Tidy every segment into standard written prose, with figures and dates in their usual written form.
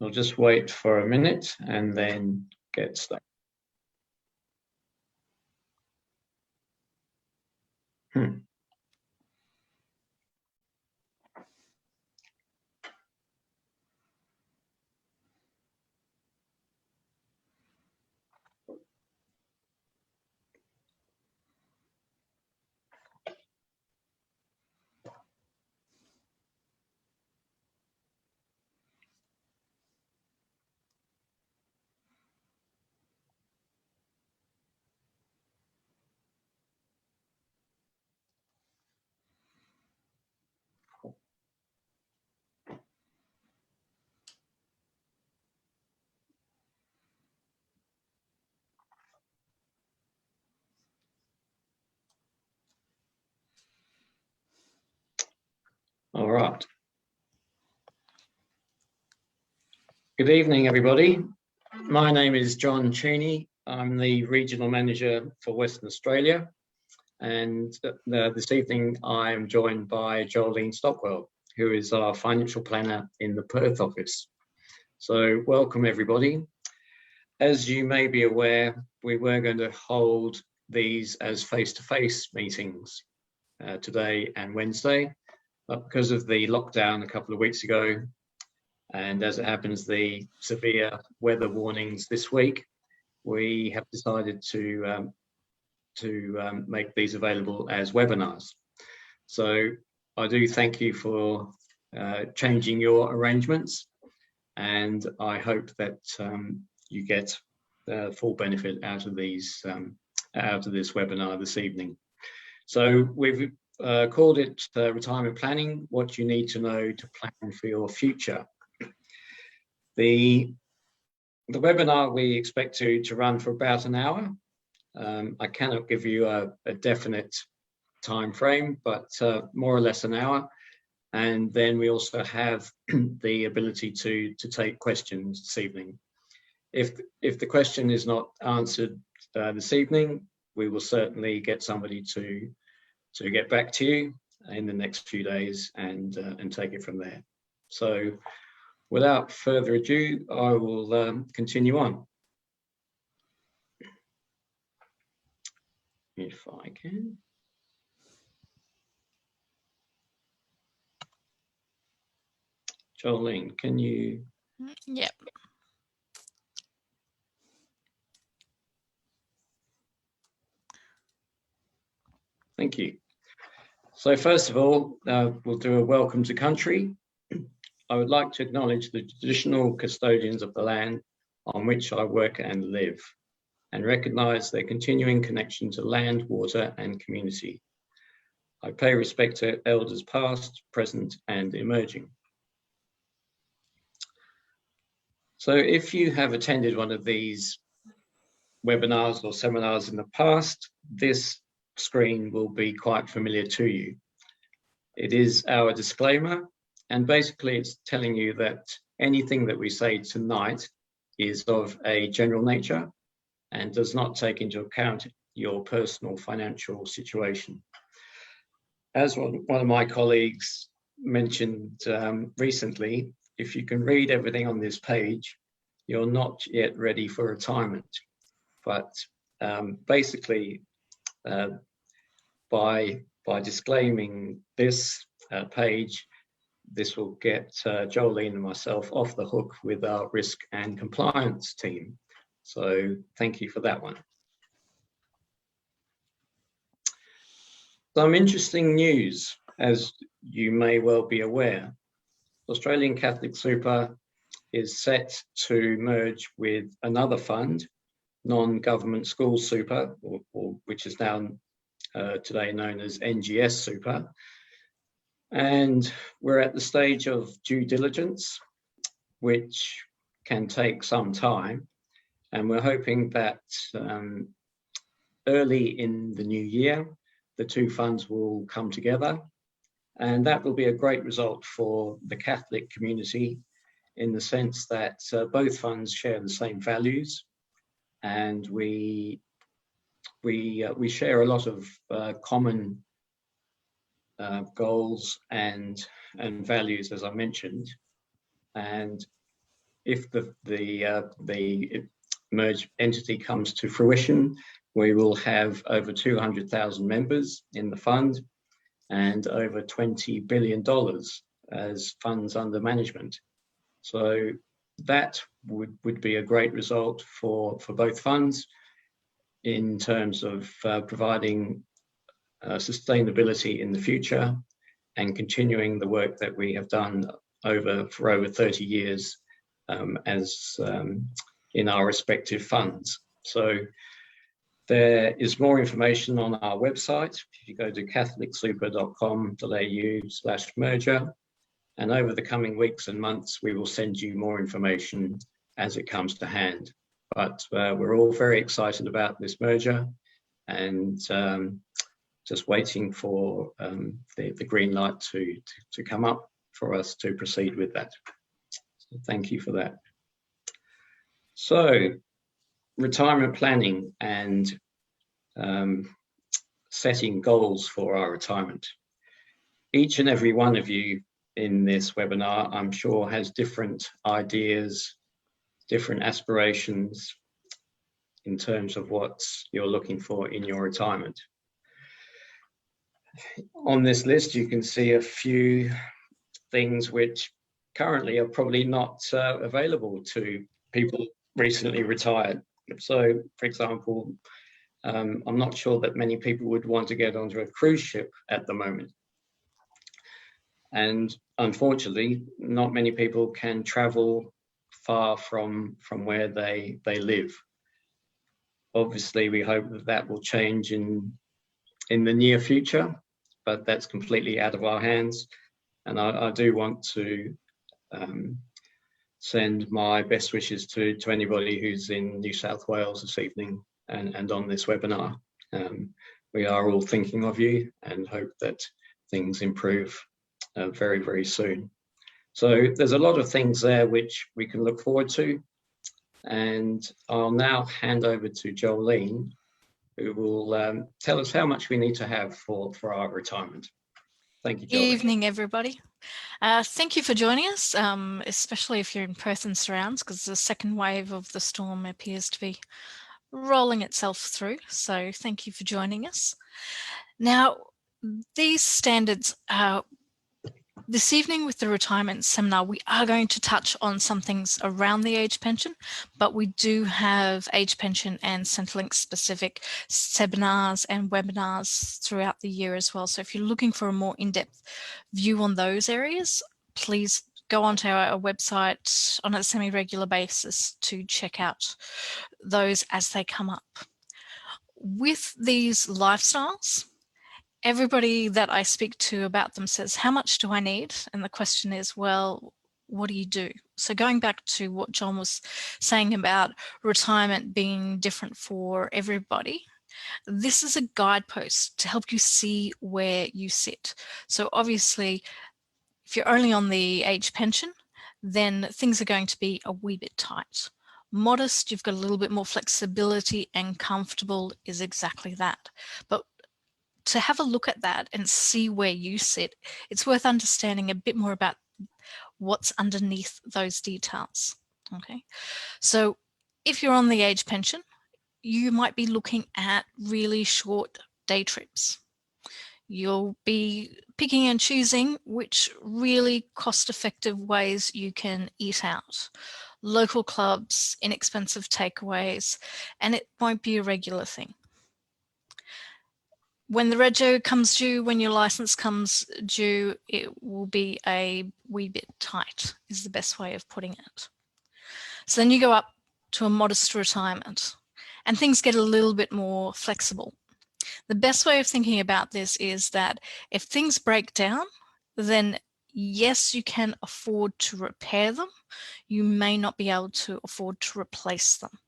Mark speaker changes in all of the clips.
Speaker 1: I'll just wait for a minute and then get started. All right. Good evening, everybody. My name is John Cheney. I'm the Regional Manager for Western Australia. And this evening, I'm joined by Jolene Stockwell, who is our Financial Planner in the Perth office. So welcome, everybody. As you may be aware, we were going to hold these as face-to-face meetings today and Wednesday, but because of the lockdown a couple of weeks ago, and as it happens, the severe weather warnings this week, we have decided to make these available as webinars. So I do thank you for changing your arrangements, and I hope that you get full benefit out of these out of this webinar this evening. So we've called it Retirement Planning: What You Need to Know to Plan for Your Future. The webinar we expect to run for about an hour. I cannot give you a definite time frame, but more or less an hour. And then we also have the ability to take questions this evening. If the question is not answered this evening, we will certainly get somebody to get back to you in the next few days and take it from there. So without further ado, I will continue on. If I can. Jolene, can you?
Speaker 2: Yep.
Speaker 1: Thank you. So first of all, we'll do a welcome to country. I would like to acknowledge the traditional custodians of the land on which I work and live, and recognise their continuing connection to land, water and community. I pay respect to elders past, present and emerging. So if you have attended one of these webinars or seminars in the past, this screen will be quite familiar to you. It is our disclaimer, and basically it's telling you that anything that we say tonight is of a general nature and does not take into account your personal financial situation. As one of my colleagues mentioned recently, if you can read everything on this page, you're not yet ready for retirement. But basically, by disclaiming this page, this will get Jolene and myself off the hook with our risk and compliance team. So thank you for that one. Some interesting news, as you may well be aware. Australian Catholic Super is set to merge with another fund, Non-Government School Super, or which is now today known as NGS Super. And we're at the stage of due diligence, which can take some time. And we're hoping that early in the new year, the two funds will come together. And that will be a great result for the Catholic community in the sense that both funds share the same values, and we share a lot of common goals and values, as I mentioned. And if the merged entity comes to fruition, we will have over 200,000 members in the fund and over $20 billion as funds under management. So that would be a great result for both funds in terms of providing sustainability in the future and continuing the work that we have done for over 30 years in our respective funds. So there is more information on our website. If you go to catholicsuper.com.au/merger, and over the coming weeks and months, we will send you more information as it comes to hand. But we're all very excited about this merger and just waiting for the green light to come up for us to proceed with that. So thank you for that. So retirement planning and setting goals for our retirement. Each and every one of you in this webinar, I'm sure, has different ideas, different aspirations in terms of what you're looking for in your retirement. On this list, you can see a few things which currently are probably not available to people recently retired. So, for example, I'm not sure that many people would want to get onto a cruise ship at the moment. And unfortunately, not many people can travel far from where they live. Obviously, we hope that will change in the near future, but that's completely out of our hands. And I do want to send my best wishes to anybody who's in New South Wales this evening and on this webinar. We are all thinking of you and hope that things improve very, very soon. So there's a lot of things there which we can look forward to. And I'll now hand over to Jolene, who will tell us how much we need to have for our retirement. Thank you, Jolene.
Speaker 2: Good evening, everybody. Thank you for joining us, especially if you're in Perth and surrounds, because the second wave of the storm appears to be rolling itself through. So thank you for joining us. Now, these standards, this evening with the retirement seminar, we are going to touch on some things around the age pension, but we do have age pension and Centrelink specific seminars and webinars throughout the year as well. So if you're looking for a more in-depth view on those areas, please go onto our website on a semi-regular basis to check out those as they come up. With these lifestyles, everybody that I speak to about them says, how much do I need? And the question is, well, what do you do? So going back to what John was saying about retirement being different for everybody, this is a guidepost to help you see where you sit. So obviously, if you're only on the age pension, then things are going to be a wee bit tight. Modest, you've got a little bit more flexibility, and comfortable is exactly that. But to have a look at that and see where you sit, it's worth understanding a bit more about what's underneath those details. Okay, so if you're on the age pension, you might be looking at really short day trips. You'll be picking and choosing which really cost-effective ways you can eat out. Local clubs, inexpensive takeaways, and it won't be a regular thing. When the rego comes due, when your license comes due, it will be a wee bit tight, is the best way of putting it. So then you go up to a modest retirement and things get a little bit more flexible. The best way of thinking about this is that if things break down, then yes, you can afford to repair them. You may not be able to afford to replace them.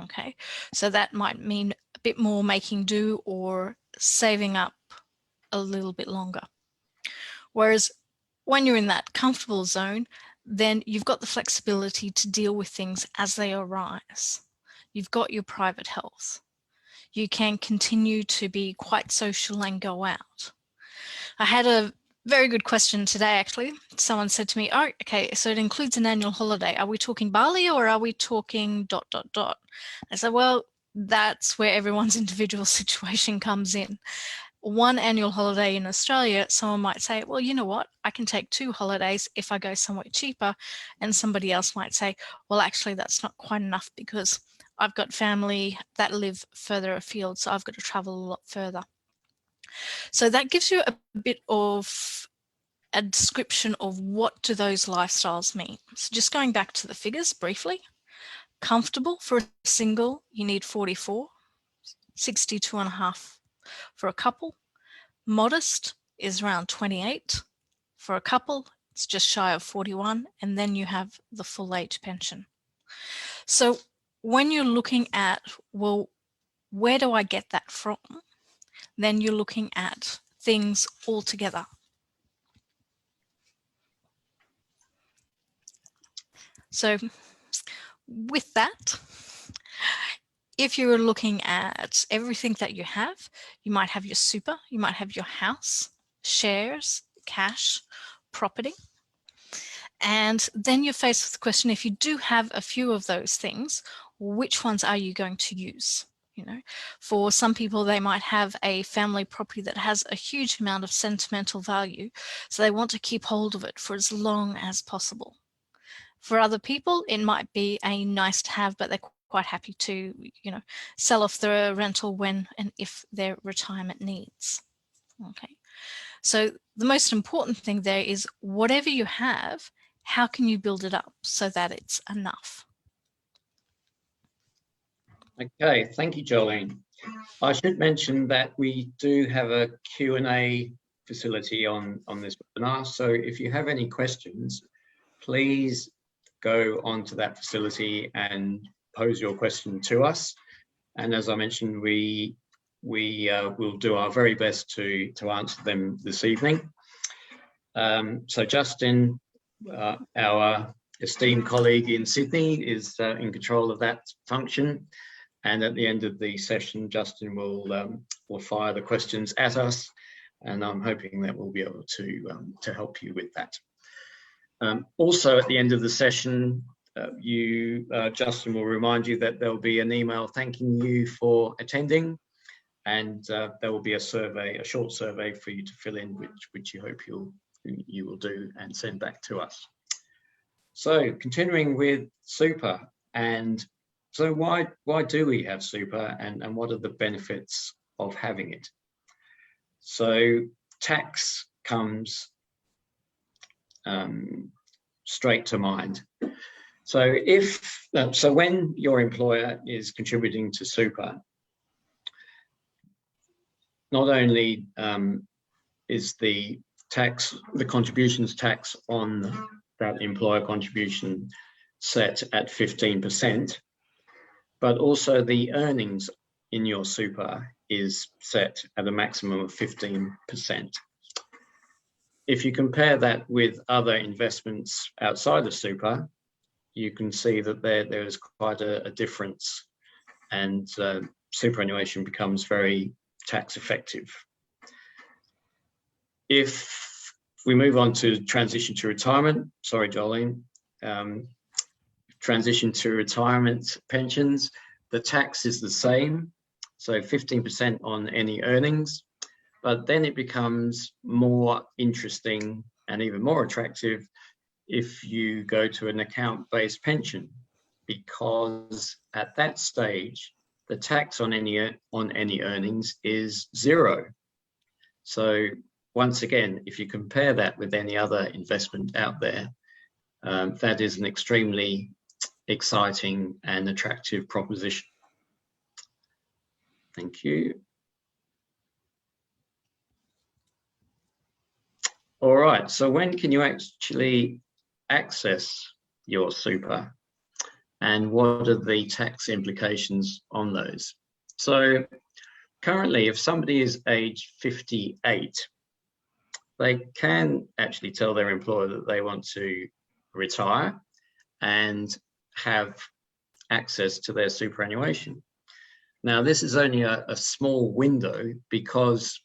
Speaker 2: Okay, so that might mean a bit more making do or saving up a little bit longer. Whereas when you're in that comfortable zone, then you've got the flexibility to deal with things as they arise. You've got your private health. You can continue to be quite social and go out. I had a Very good question today, actually. Someone said to me, oh, okay, so it includes an annual holiday. Are we talking Bali or are we talking ... I said, well, that's where everyone's individual situation comes in. One annual holiday in Australia, someone might say, well, you know what, I can take 2 holidays if I go somewhere cheaper. And somebody else might say, well, actually, that's not quite enough because I've got family that live further afield, so I've got to travel a lot further. So that gives you a bit of a description of what do those lifestyles mean. So just going back to the figures briefly, comfortable for a single, you need 44, 62.5 for a couple. Modest is around 28. For a couple, it's just shy of 41, and then you have the full age pension. So when you're looking at, well, where do I get that from? Then you're looking at things all together. So with that, if you're looking at everything that you have, you might have your super, you might have your house, shares, cash, property. And then you're faced with the question, if you do have a few of those things, which ones are you going to use? You know, for some people, they might have a family property that has a huge amount of sentimental value, so they want to keep hold of it for as long as possible. For other people, it might be a nice to have, but they're quite happy to, you know, sell off the rental when and if their retirement needs. Okay, so the most important thing there is whatever you have, how can you build it up so that it's enough?
Speaker 1: Okay, thank you, Jolene. I should mention that we do have a Q&A facility on this webinar. So if you have any questions, please go onto that facility and pose your question to us. And as I mentioned, we will do our very best to answer them this evening. So Justin, our esteemed colleague in Sydney, is in control of that function. And at the end of the session, Justin will fire the questions at us, and I'm hoping that we'll be able to help you with that. Also, at the end of the session, Justin will remind you that there'll be an email thanking you for attending, and there will be a survey, a short survey for you to fill in, which you hope you will do and send back to us. So, continuing with super, and so why do we have super, and what are the benefits of having it? So tax comes straight to mind. So when your employer is contributing to super, not only is the contributions tax on that employer contribution set at 15%, but also the earnings in your super is set at a maximum of 15%. If you compare that with other investments outside of super, you can see that there is quite a difference, and superannuation becomes very tax effective. If we move on to transition to retirement, sorry, Jolene, transition to retirement pensions, the tax is the same, so 15% on any earnings, but then it becomes more interesting and even more attractive if you go to an account-based pension, because at that stage, the tax on any earnings is 0. So once again, if you compare that with any other investment out there, that is an extremely exciting and attractive proposition. Thank you. All right, so when can you actually access your super, and what are the tax implications on those? So currently, if somebody is age 58, they can actually tell their employer that they want to retire and have access to their superannuation. Now, this is only a small window, because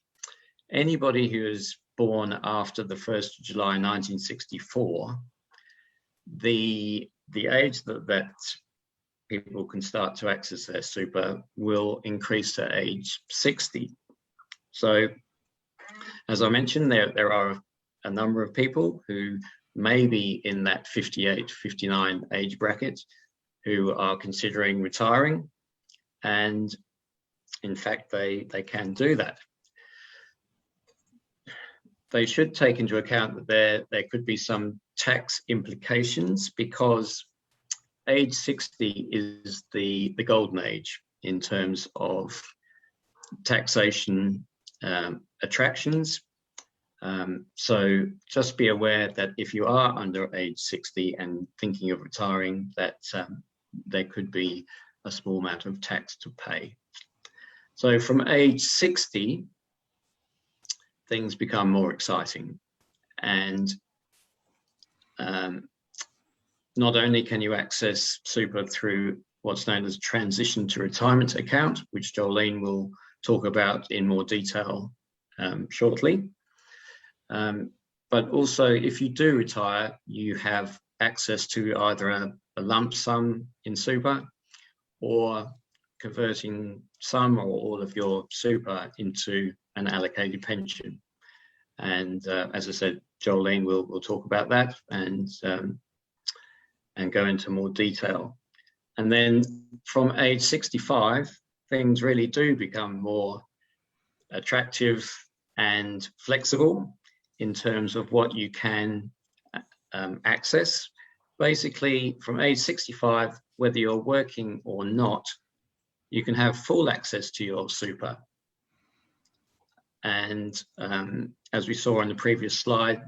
Speaker 1: anybody who has born after the 1st of July 1964, the age that people can start to access their super will increase to age 60. So, as I mentioned, there are a number of people who may be in that 58 to 59 age bracket who are considering retiring, and in fact they can do that. They should take into account that there could be some tax implications, because age 60 is the golden age in terms of taxation attractions. So just be aware that if you are under age 60 and thinking of retiring, that there could be a small amount of tax to pay. So from age 60, things become more exciting, and not only can you access super through what's known as transition to retirement account, which Jolene will talk about in more detail shortly, but also if you do retire, you have access to either a lump sum in super, or converting some or all of your super into an allocated pension. And as I said, Jolene will talk about that and go into more detail. And then from age 65, things really do become more attractive and flexible in terms of what you can access. Basically, from age 65, whether you're working or not, you can have full access to your super. And as we saw on the previous slide,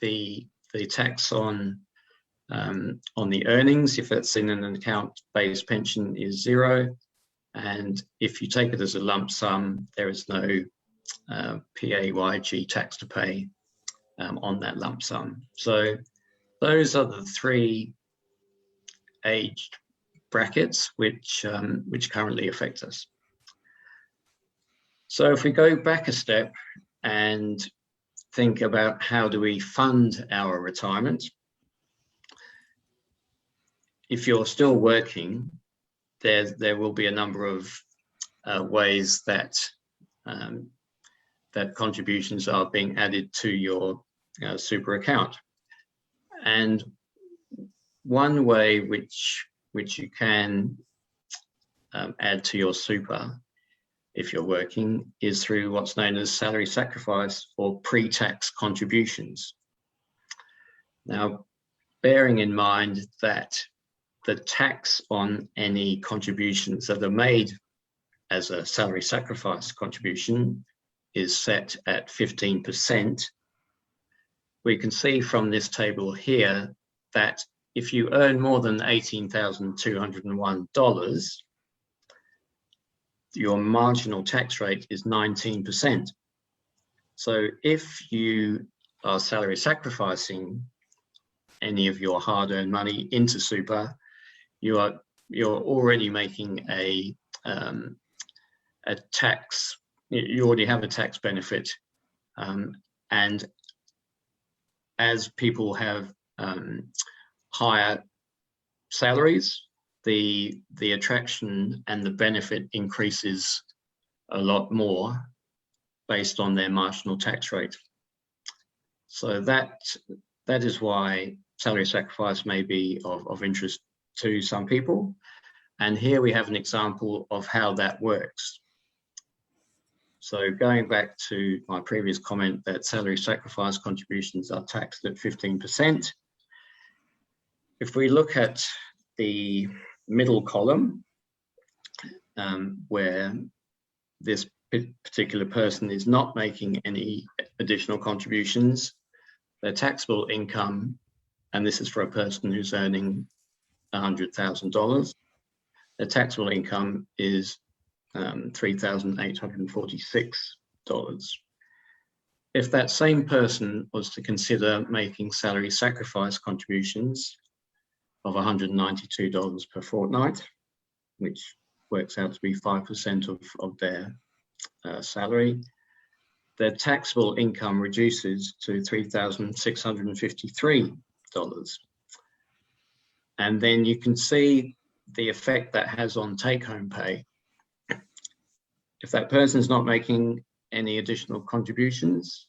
Speaker 1: the tax on the earnings, if it's in an account-based pension, is 0. And if you take it as a lump sum, there is no PAYG tax to pay on that lump sum. So those are the 3 age brackets which currently affect us. So if we go back a step and think about how do we fund our retirement, if you're still working, there will be a number of ways that that contributions are being added to your super account. And one way which you can add to your super if you're working is through what's known as salary sacrifice or pre-tax contributions. Now, bearing in mind that the tax on any contributions that are made as a salary sacrifice contribution is set at 15%, we can see from this table here that if you earn more than $18,201, your marginal tax rate is 19%. So if you are salary sacrificing any of your hard-earned money into super, you're already making a tax. You already have a tax benefit, and as people have higher salaries, the attraction and the benefit increases a lot more based on their marginal tax rate. So that is why salary sacrifice may be of interest to some people. And here we have an example of how that works. So going back to my previous comment that salary sacrifice contributions are taxed at 15%, if we look at the middle column, where this particular person is not making any additional contributions, their taxable income, and this is for a person who's earning $100,000, their taxable income is $3,846. If that same person was to consider making salary sacrifice contributions of $192 per fortnight, which works out to be 5% of their salary, their taxable income reduces to $3,653. And then you can see the effect that has on take-home pay. If that person is not making any additional contributions,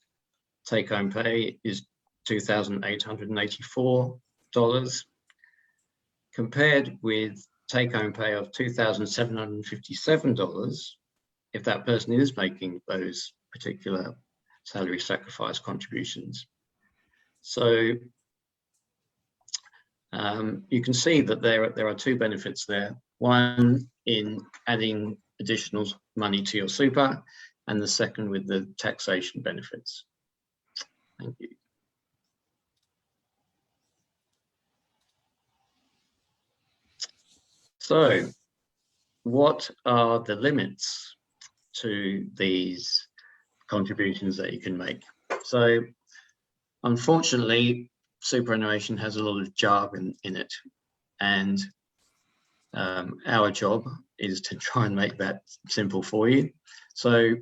Speaker 1: take-home pay is $2,884, compared with take-home pay of $2,757 if that person is making those particular salary sacrifice contributions. So you can see that there are two benefits there. One in adding additional money to your super, and the second with the taxation benefits. Thank you. So, what are the limits to these contributions that you can make? So, unfortunately, superannuation has a lot of jargon in it, and our job is to try and make that simple for you. So,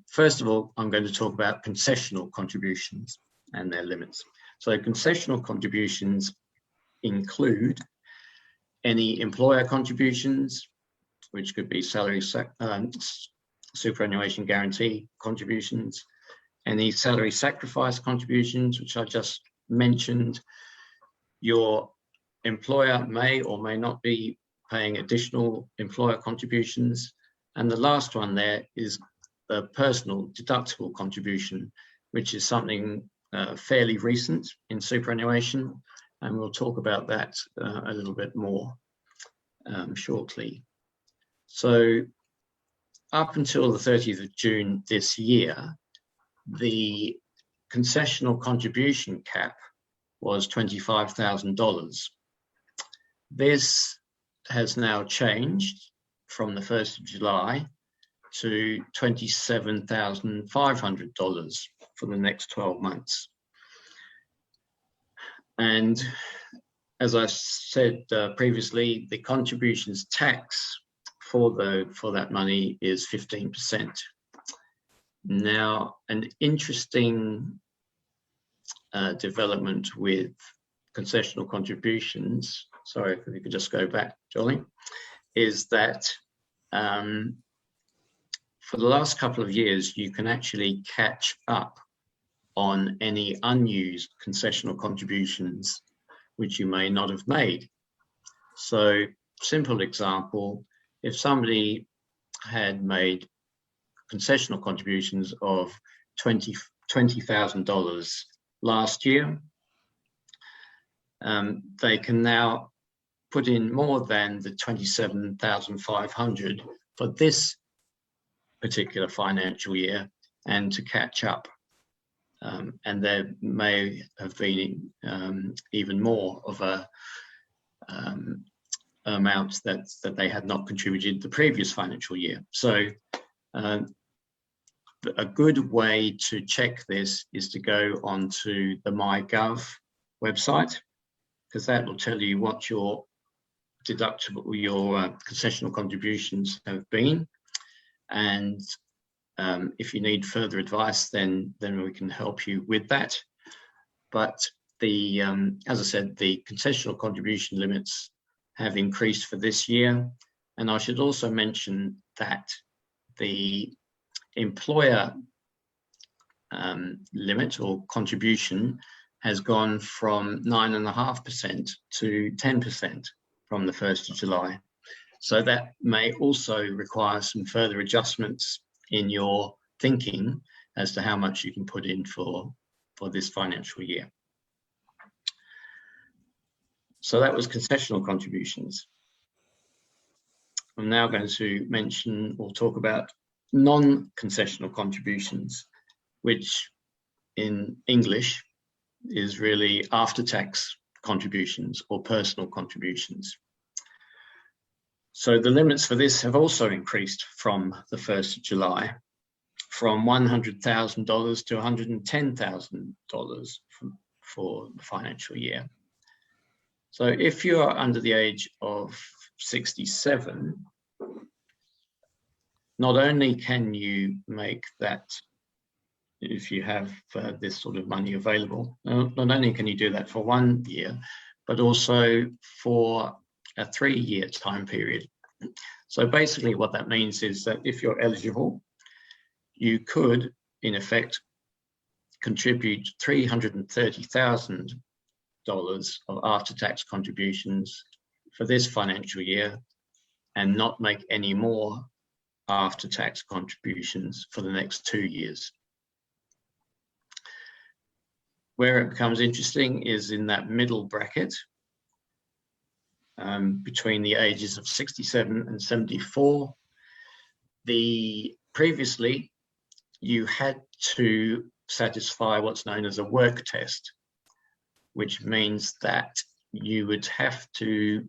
Speaker 1: first of all, I'm going to talk about concessional contributions and their limits. So, concessional contributions include any employer contributions, which could be salary superannuation guarantee contributions, any salary sacrifice contributions, which I just mentioned. Your employer may or may not be paying additional employer contributions. And the last one there is the personal deductible contribution, which is something fairly recent in superannuation. And we'll talk about that a little bit more shortly. So up until the 30th of June this year, the concessional contribution cap was $25,000. This has now changed from the 1st of July to $27,500 for the next 12 months. And as I said previously, the contributions tax for that money is 15%. Now, an interesting development with concessional contributions, sorry if you could just go back, Jolly, is that for the last couple of years, you can actually catch up on any unused concessional contributions which you may not have made. So, simple example, if somebody had made concessional contributions of $20,000 last year, they can now put in more than the $27,500 for this particular financial year and to catch up. And there may have been even more of a amount that they had not contributed the previous financial year. So a good way to check this is to go onto the MyGov website, because that will tell you what your deductible, your concessional contributions have been. And if you need further advice, then we can help you with that. But the as I said, the concessional contribution limits have increased for this year. And I should also mention that the employer limit or contribution has gone from 9.5% to 10% from the 1st of July. So that may also require some further adjustments in your thinking as to how much you can put in for this financial year. So that was concessional contributions. I'm now going to mention or talk about non-concessional contributions, which in English is really after-tax contributions or personal contributions. So the limits for this have also increased from the 1st of July, from $100,000 to $110,000 for the financial year. So if you are under the age of 67, not only can you make that if you have this sort of money available. Not only can you do that for 1 year, but also for a 3-year time period. So basically what that means is that if you're eligible, you could, in effect, contribute $330,000 of after-tax contributions for this financial year and not make any more after-tax contributions for the next 2 years. Where it becomes interesting is in that middle bracket, between the ages of 67 and 74. Previously, you had to satisfy what's known as a work test, which means that you would have to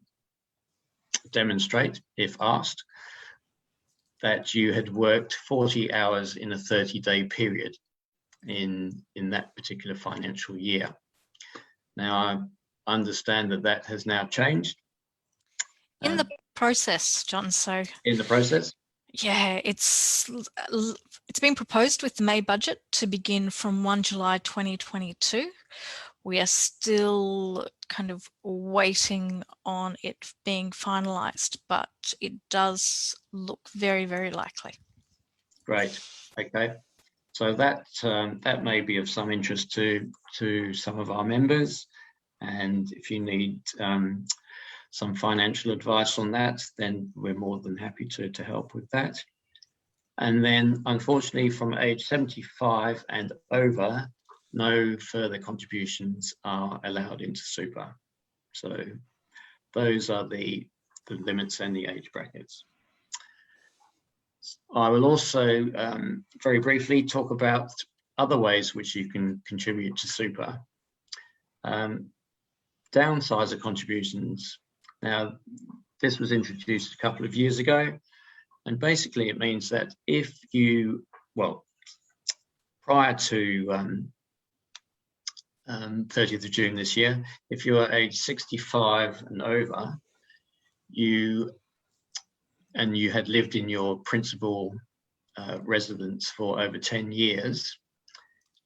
Speaker 1: demonstrate, if asked, that you had worked 40 hours in a 30-day period in that particular financial year. Now, I understand that that has now changed.
Speaker 2: In the process, John, so...
Speaker 1: In the process?
Speaker 2: Yeah, it's been proposed with the May budget to begin from 1 July 2022. We are still kind of waiting on it being finalised, but it does look very, very likely. Great.
Speaker 1: Okay. So that may be of some interest to some of our members, and if you need some financial advice on that, then we're more than happy to help with that. And then, unfortunately, from age 75 and over, no further contributions are allowed into super. So those are the limits and the age brackets. I will also very briefly talk about other ways which you can contribute to super. Downsizer contributions. Now, this was introduced a couple of years ago, and basically it means that if you, well, prior to 30th of June this year, if you are age 65 and over, you had lived in your principal residence for over 10 years,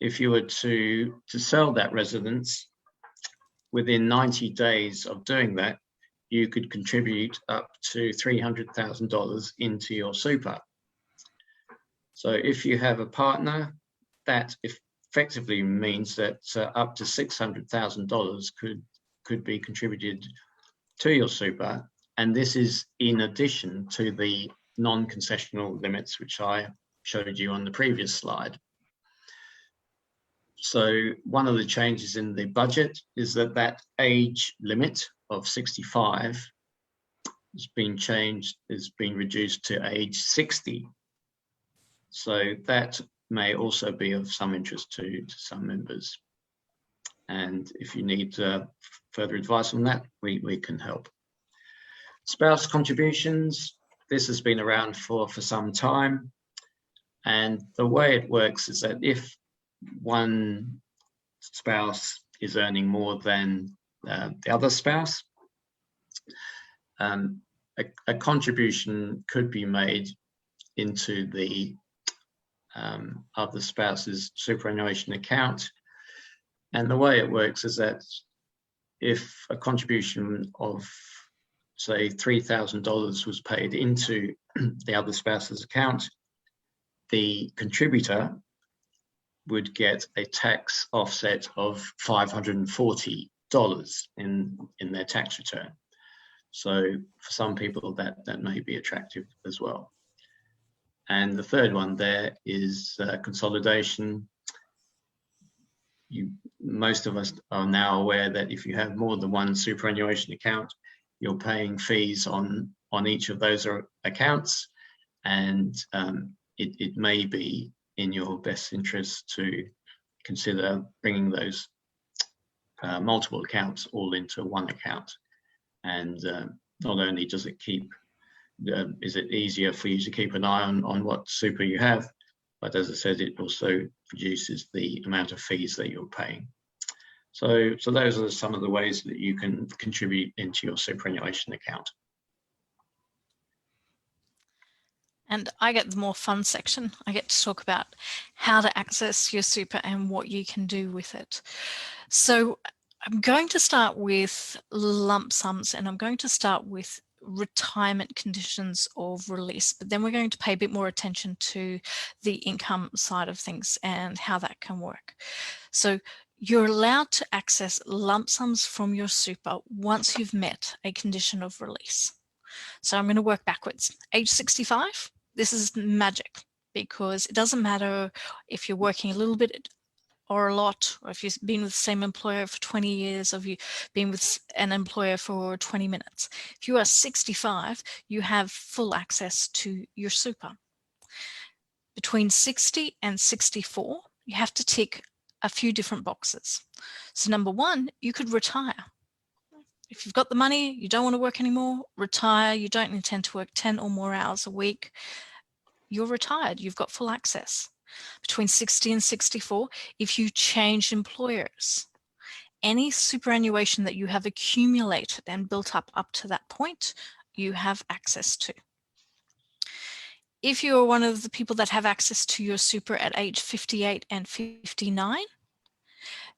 Speaker 1: if you were to sell that residence within 90 days of doing that, you could contribute up to $300,000 into your super. So if you have a partner, that effectively means that up to $600,000 could be contributed to your super. And this is in addition to the non-concessional limits, which I showed you on the previous slide. So one of the changes in the budget is that age limit of 65 has been changed, has been reduced to age 60. So that may also be of some interest to some members. And if you need further advice on that, we can help. Spouse contributions, this has been around for some time. And the way it works is that if one spouse is earning more than the other spouse, a contribution could be made into the other spouse's superannuation account. And the way it works is that if a contribution of, say, $3,000 was paid into the other spouse's account, the contributor would get a tax offset of $540 in their tax return. So for some people that may be attractive as well. And the third one there is consolidation. Most of us are now aware that if you have more than one superannuation account, you're paying fees on each of those accounts, and it may be in your best interest to consider bringing those multiple accounts all into one account. And not only does it is it easier for you to keep an eye on what super you have, but as I said, it also reduces the amount of fees that you're paying. So those are some of the ways that you can contribute into your superannuation account.
Speaker 2: and I get the more fun section. I get to talk about how to access your super and what you can do with it. So I'm going to start with lump sums, and I'm going to start with retirement conditions of release, but then we're going to pay a bit more attention to the income side of things and how that can work. So you're allowed to access lump sums from your super once you've met a condition of release. So I'm going to work backwards. Age 65, this is magic, because it doesn't matter if you're working a little bit or a lot, or if you've been with the same employer for 20 years, or if you've been with an employer for 20 minutes. If you are 65, you have full access to your super. Between 60 and 64, you have to tick a few different boxes. So number one, you could retire. If you've got the money, you don't want to work anymore, retire, you don't intend to work 10 or more hours a week, you're retired, you've got full access. Between 60 and 64, if you change employers, any superannuation that you have accumulated and built up to that point, you have access to. If you're one of the people that have access to your super at age 58 and 59,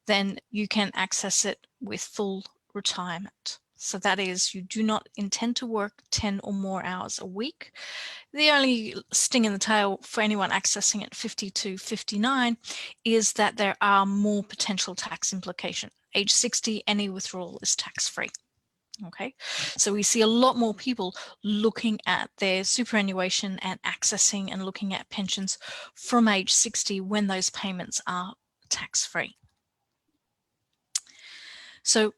Speaker 2: then you can access it with full retirement. So that is, you do not intend to work 10 or more hours a week. The only sting in the tail for anyone accessing at 50 to 59 is that there are more potential tax implications. Age 60, any withdrawal is tax-free. Okay, so we see a lot more people looking at their superannuation and accessing and looking at pensions from age 60 when those payments are tax-free. So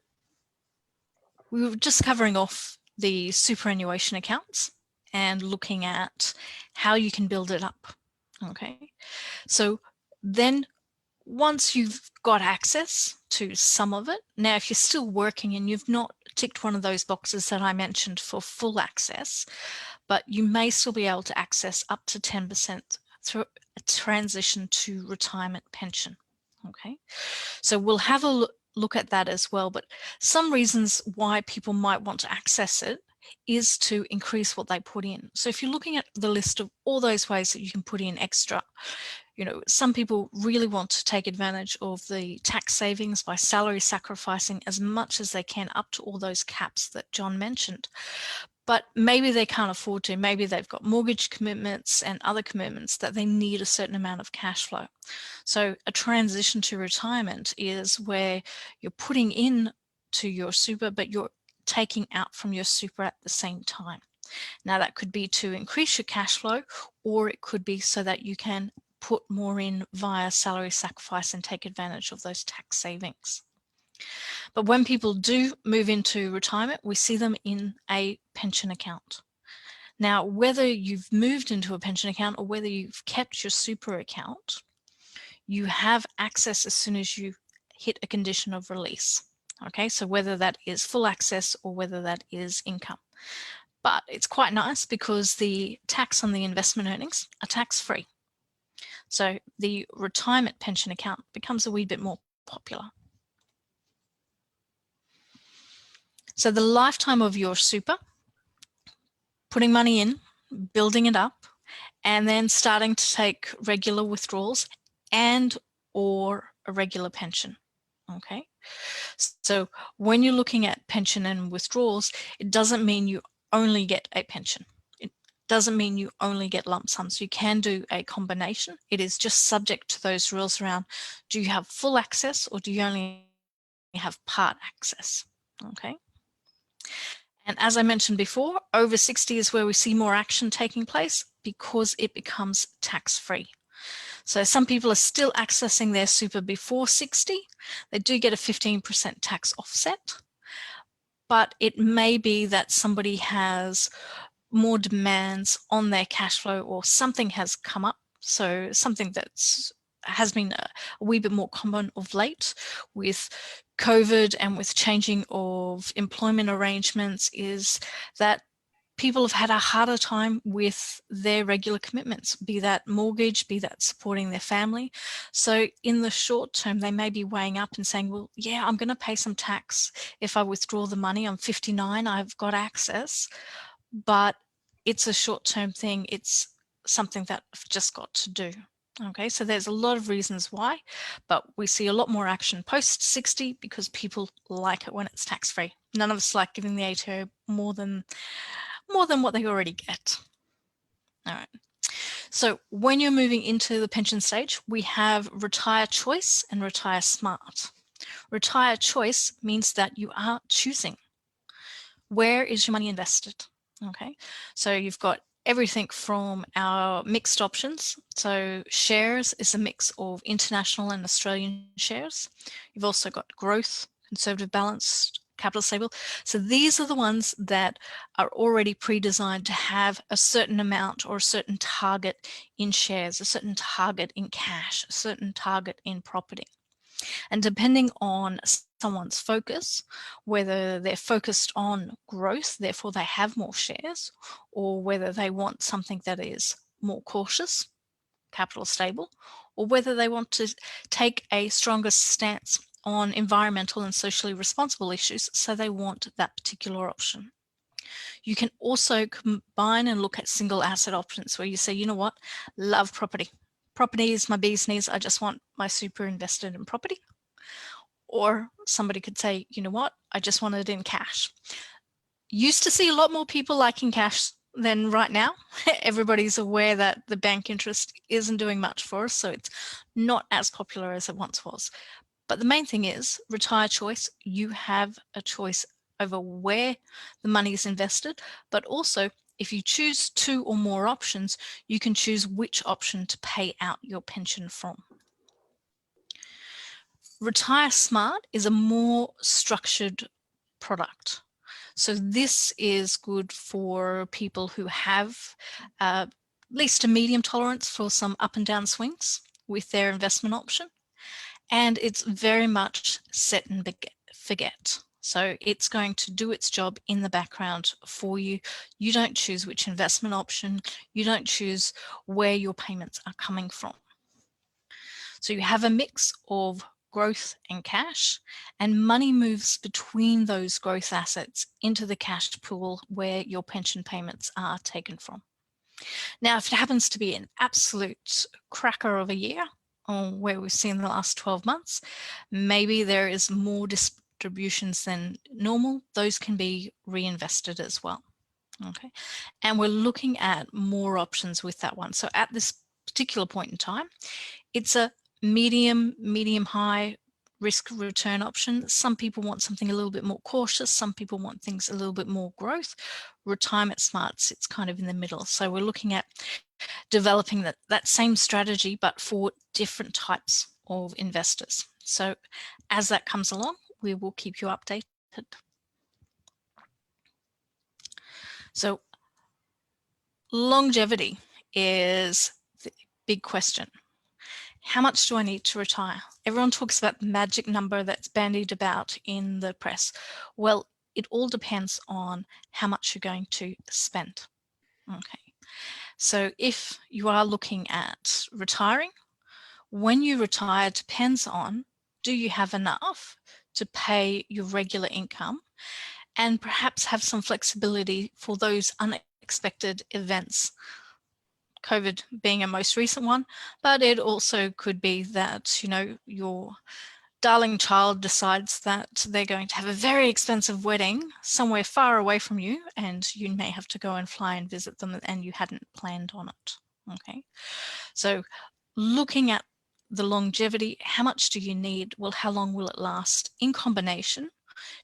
Speaker 2: we were just covering off the superannuation accounts and looking at how you can build it up. Okay, so then once you've got access to some of it, now if you're still working and you've not ticked one of those boxes that I mentioned for full access, but you may still be able to access up to 10% through a transition to retirement pension. Okay, so we'll have a look at that as well, but some reasons why people might want to access it is to increase what they put in. So if you're looking at the list of all those ways that you can put in extra, you know, some people really want to take advantage of the tax savings by salary sacrificing as much as they can up to all those caps that John mentioned. But maybe they can't afford to. Maybe they've got mortgage commitments and other commitments that they need a certain amount of cash flow. So a transition to retirement is where you're putting in to your super, but you're taking out from your super at the same time. Now that could be to increase your cash flow, or it could be so that you can put more in via salary sacrifice and take advantage of those tax savings. But when people do move into retirement, we see them in a pension account. Now, whether you've moved into a pension account or whether you've kept your super account, you have access as soon as you hit a condition of release. Okay, so whether that is full access or whether that is income. But it's quite nice because the tax on the investment earnings are tax-free. So the retirement pension account becomes a wee bit more popular. So the lifetime of your super, putting money in, building it up, and then starting to take regular withdrawals and or a regular pension. Okay, so when you're looking at pension and withdrawals, it doesn't mean you only get a pension. It doesn't mean you only get lump sums. You can do a combination. It is just subject to those rules around, do you have full access or do you only have part access? Okay. And as I mentioned before, over 60 is where we see more action taking place because it becomes tax-free. So some people are still accessing their super before 60. They do get a 15% tax offset, but it may be that somebody has more demands on their cash flow or something has come up. So something that's has been a wee bit more common of late with COVID and with changing of employment arrangements is that people have had a harder time with their regular commitments, be that mortgage, be that supporting their family. So in the short term, they may be weighing up and saying, well, yeah, I'm going to pay some tax if I withdraw the money. I'm 59, I've got access, but it's a short-term thing. It's something that I've just got to do. Okay, so there's a lot of reasons why, but we see a lot more action post 60 because people like it when it's tax-free. None of us like giving the ATO more than what they already get. All right. So when you're moving into the pension stage, we have retire choice and retire smart. Retire choice means that you are choosing where is your money invested. Okay, so you've got everything from our mixed options. So shares is a mix of international and Australian shares. You've also got growth, conservative balanced, capital stable. So these are the ones that are already pre-designed to have a certain amount or a certain target in shares, a certain target in cash, a certain target in property. And depending on someone's focus, whether they're focused on growth, therefore they have more shares, or whether they want something that is more cautious, capital stable, or whether they want to take a stronger stance on environmental and socially responsible issues, so they want that particular option. You can also combine and look at single asset options where you say, you know what, love property. Property is my bee's knees. I just want my super invested in property. Or somebody could say, you know what, I just want it in cash. Used to see a lot more people liking cash than right now. Everybody's aware that the bank interest isn't doing much for us, so it's not as popular as it once was. But the main thing is retire choice. You have a choice over where the money is invested, but also if you choose two or more options, you can choose which option to pay out your pension from. Retire Smart is a more structured product. So this is good for people who have at least a medium tolerance for some up and down swings with their investment option. And it's very much set and forget. So it's going to do its job in the background for you. You don't choose which investment option. You don't choose where your payments are coming from. So you have a mix of growth and cash, and money moves between those growth assets into the cash pool where your pension payments are taken from. Now, if it happens to be an absolute cracker of a year, or where we've seen the last 12 months, maybe there is more distributions than normal. Those can be reinvested as well. Okay, and we're looking at more options with that one. So at this particular point in time, it's a medium high risk return option. Some people want something a little bit more cautious. Some people want things a little bit more growth. Retirement Smart sits kind of in the middle. So we're looking at developing that same strategy, but for different types of investors. So as that comes along, we will keep you updated. So longevity is the big question. How much do I need to retire? Everyone talks about the magic number that's bandied about in the press. Well, it all depends on how much you're going to spend. Okay, so if you are looking at retiring, when you retire depends on, do you have enough to pay your regular income and perhaps have some flexibility for those unexpected events, COVID being a most recent one, but it also could be that, you know, your darling child decides that they're going to have a very expensive wedding somewhere far away from you, and you may have to go and fly and visit them and you hadn't planned on it. Okay, so looking at the longevity, how much do you need? Well, how long will it last? In combination,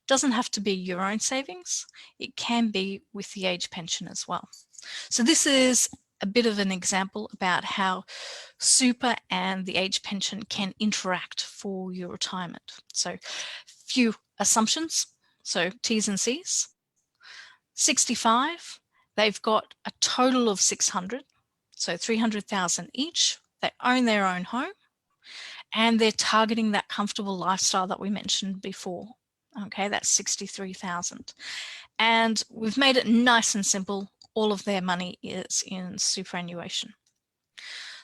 Speaker 2: doesn't have to be your own savings. It can be with the age pension as well. So this is a bit of an example about how super and the age pension can interact for your retirement. So few assumptions, so T's and C's. 65, they've got a total of 600, so 300,000 each. They own their own home and they're targeting that comfortable lifestyle that we mentioned before. Okay, that's 63,000. And we've made it nice and simple. All of their money is in superannuation.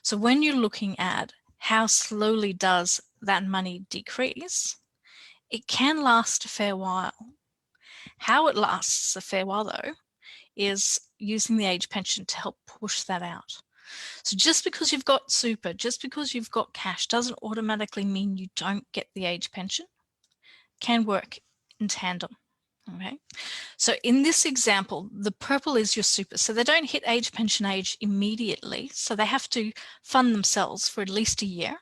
Speaker 2: So when you're looking at how slowly does that money decrease, it can last a fair while. How it lasts a fair while though is using the age pension to help push that out. So just because you've got super, just because you've got cash, doesn't automatically mean you don't get the age pension. Can work in tandem. Okay, so in this example, the purple is your super. So they don't hit age pension age immediately. So they have to fund themselves for at least a year.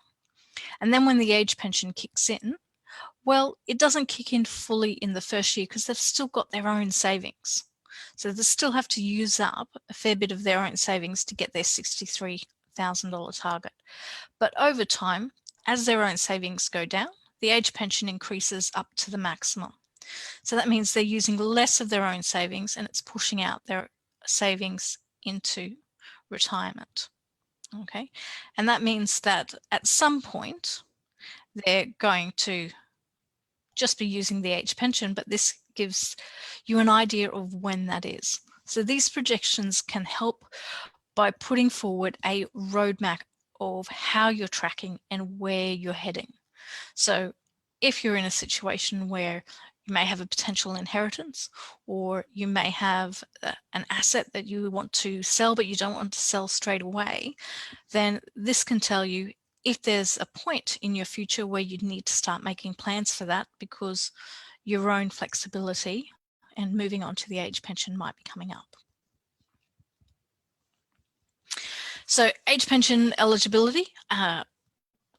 Speaker 2: And then when the age pension kicks in, well, it doesn't kick in fully in the first year because they've still got their own savings. So they still have to use up a fair bit of their own savings to get their $63,000 target. But over time, as their own savings go down, the age pension increases up to the maximum. So that means they're using less of their own savings and it's pushing out their savings into retirement. Okay, and that means that at some point they're going to just be using the age pension, but this gives you an idea of when that is. So these projections can help by putting forward a roadmap of how you're tracking and where you're heading. So if you're in a situation where you may have a potential inheritance, or you may have an asset that you want to sell but you don't want to sell straight away, then this can tell you if there's a point in your future where you need to start making plans for that, because your own flexibility and moving on to the age pension might be coming up. So age pension eligibility,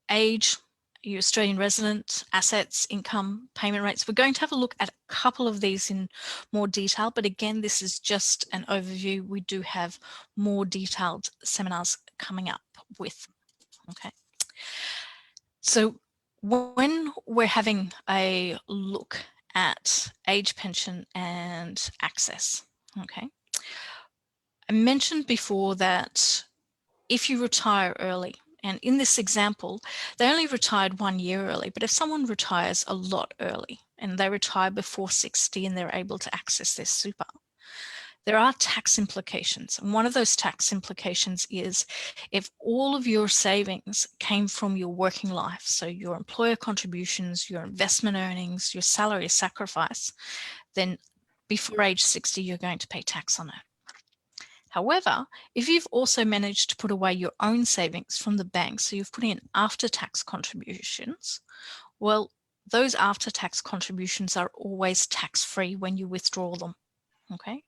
Speaker 2: age, your Australian resident, assets, income, payment rates. We're going to have a look at a couple of these in more detail, but again, this is just an overview. We do have more detailed seminars coming up with. Okay. So when we're having a look at age pension and access, okay, I mentioned before that if you retire early, and in this example, they only retired 1 year early, but if someone retires a lot early and they retire before 60 and they're able to access their super, there are tax implications. And one of those tax implications is if all of your savings came from your working life, so your employer contributions, your investment earnings, your salary sacrifice, then before age 60, you're going to pay tax on it. However, if you've also managed to put away your own savings from the bank, so you've put in after-tax contributions, well, those after-tax contributions are always tax-free when you withdraw them. Okay,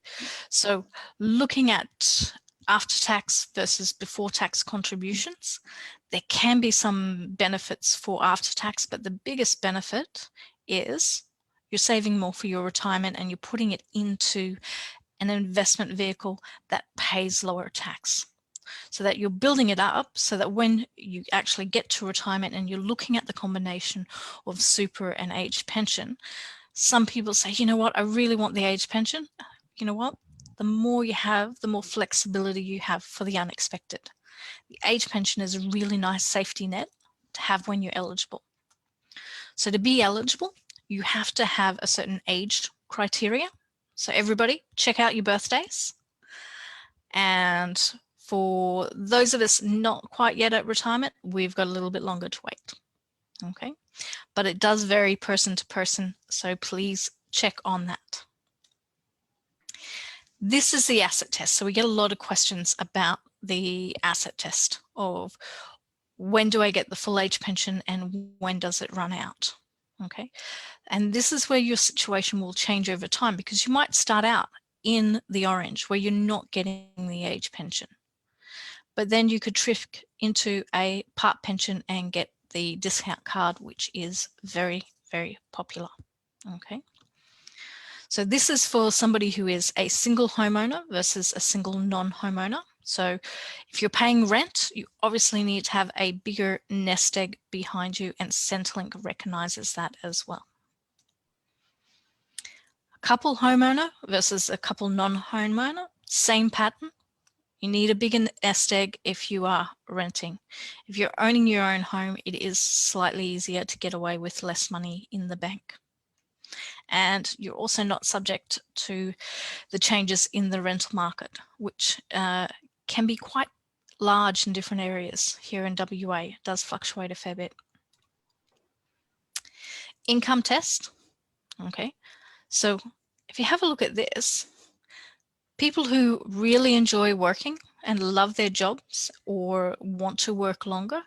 Speaker 2: so looking at after-tax versus before-tax contributions, there can be some benefits for after-tax, but the biggest benefit is you're saving more for your retirement and you're putting it into an investment vehicle that pays lower tax, so that you're building it up so that when you actually get to retirement and you're looking at the combination of super and age pension, some people say, you know what, I really want the age pension. You know what, the more you have, the more flexibility you have for the unexpected. The age pension is a really nice safety net to have when you're eligible. So to be eligible, you have to have a certain age criteria. So everybody, check out your birthdays. And for those of us not quite yet at retirement, we've got a little bit longer to wait. Okay, but it does vary person to person, so please check on that. This is the asset test. So we get a lot of questions about the asset test of when do I get the full age pension and when does it run out? Okay, and this is where your situation will change over time, because you might start out in the orange where you're not getting the age pension, but then you could trick into a part pension and get the discount card, which is very, very popular. Okay, so this is for somebody who is a single homeowner versus a single non-homeowner. So if you're paying rent, you obviously need to have a bigger nest egg behind you, and Centrelink recognises that as well. A couple homeowner versus a couple non-homeowner, same pattern. You need a bigger nest egg if you are renting. If you're owning your own home, it is slightly easier to get away with less money in the bank. And you're also not subject to the changes in the rental market, which can be quite large in different areas. Here in WA, it does fluctuate a fair bit. Income test. Okay, so if you have a look at this, people who really enjoy working and love their jobs or want to work longer,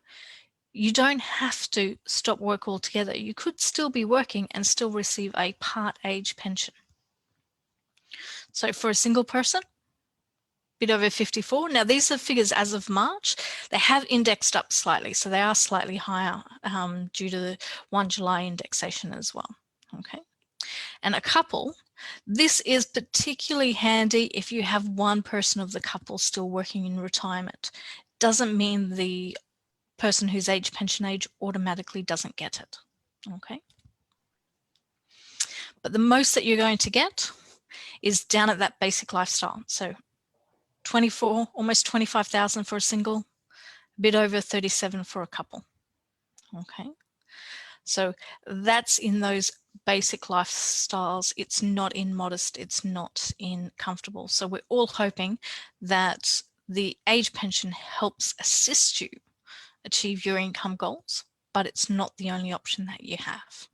Speaker 2: you don't have to stop work altogether. You could still be working and still receive a part age pension. So for a single person, bit over 54. Now these are figures as of March. They have indexed up slightly, so they are slightly higher due to the 1 July indexation as well. Okay. And a couple, this is particularly handy if you have one person of the couple still working in retirement. Doesn't mean the person who's age pension age automatically doesn't get it. Okay. But the most that you're going to get is down at that basic lifestyle. So 24, almost 25,000 for a single, a bit over 37 for a couple. Okay. So that's in those basic lifestyles. It's not in modest, it's not in comfortable. So we're all hoping that the age pension helps assist you achieve your income goals, but it's not the only option that you have.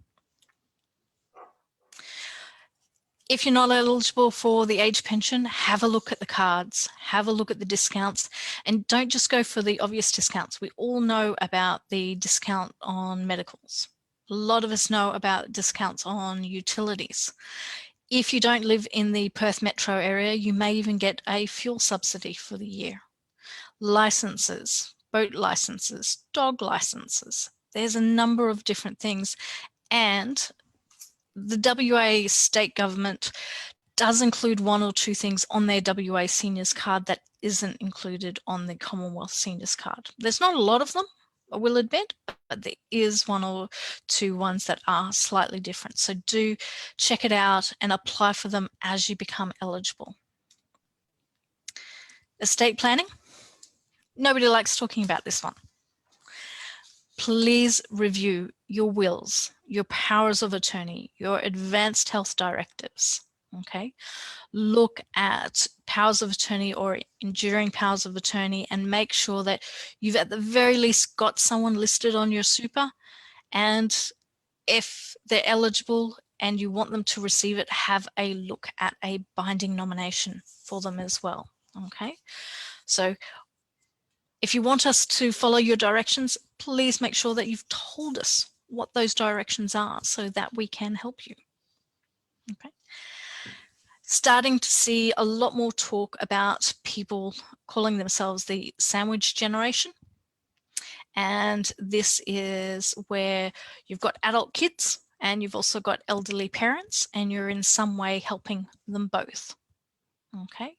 Speaker 2: If you're not eligible for the age pension, have a look at the cards, have a look at the discounts, and don't just go for the obvious discounts. We all know about the discount on medicals. A lot of us know about discounts on utilities. If you don't live in the Perth metro area, you may even get a fuel subsidy for the year. Licenses, boat licenses, dog licenses. There's a number of different things, and the WA state government does include one or two things on their WA seniors card that isn't included on the Commonwealth seniors card. There's not a lot of them, I will admit, but there is one or two ones that are slightly different. So do check it out and apply for them as you become eligible. Estate planning. Nobody likes talking about this one. Please review your wills, your powers of attorney, your advanced health directives. Okay, look at powers of attorney or enduring powers of attorney and make sure that you've at the very least got someone listed on your super, and if they're eligible and you want them to receive it, have a look at a binding nomination for them as well. Okay, so if you want us to follow your directions, please make sure that you've told us what those directions are so that we can help you. Okay. Starting to see a lot more talk about people calling themselves the sandwich generation. And this is where you've got adult kids and you've also got elderly parents, and you're in some way helping them both. Okay,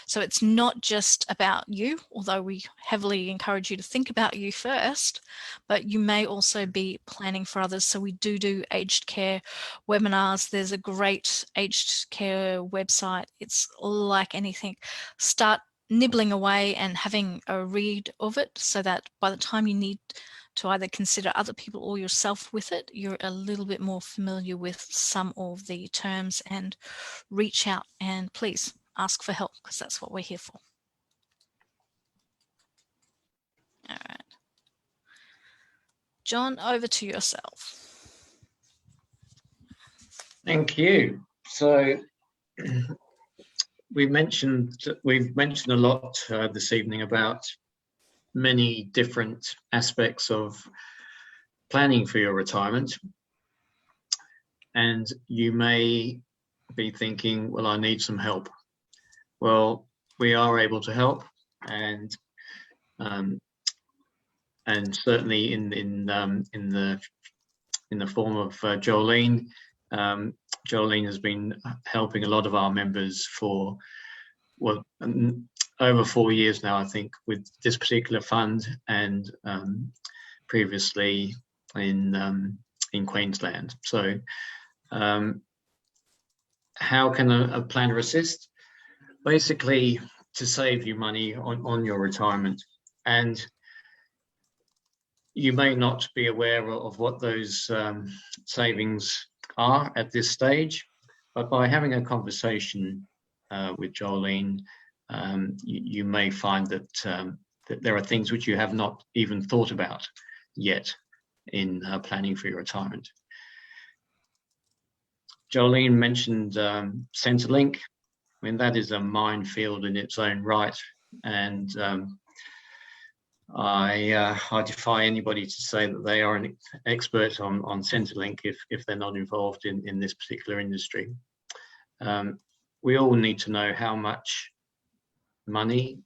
Speaker 2: so it's not just about you, although we heavily encourage you to think about you first, but you may also be planning for others. So we do aged care webinars. There's a great aged care website. It's like anything. Start nibbling away and having a read of it so that by the time you need to either consider other people or yourself with it, you're a little bit more familiar with some of the terms, and reach out and please ask for help, because that's what we're here for. All right. John, over to yourself.
Speaker 1: Thank you. So we've mentioned a lot this evening about many different aspects of planning for your retirement, and you may be thinking, well, I need some help. Well, we are able to help, and certainly in the form of Jolene. Jolene has been helping a lot of our members for, well, over 4 years now, I think, with this particular fund, and previously in Queensland. So how can a planner assist? Basically, to save you money on your retirement. And you may not be aware of what those savings are at this stage, but by having a conversation with Jolene, you may find that, that there are things which you have not even thought about yet in planning for your retirement. Jolene mentioned Centrelink. I mean, that is a minefield in its own right. and I defy anybody to say that they are an expert on Centrelink if they're not involved in this particular industry. We all need to know how much money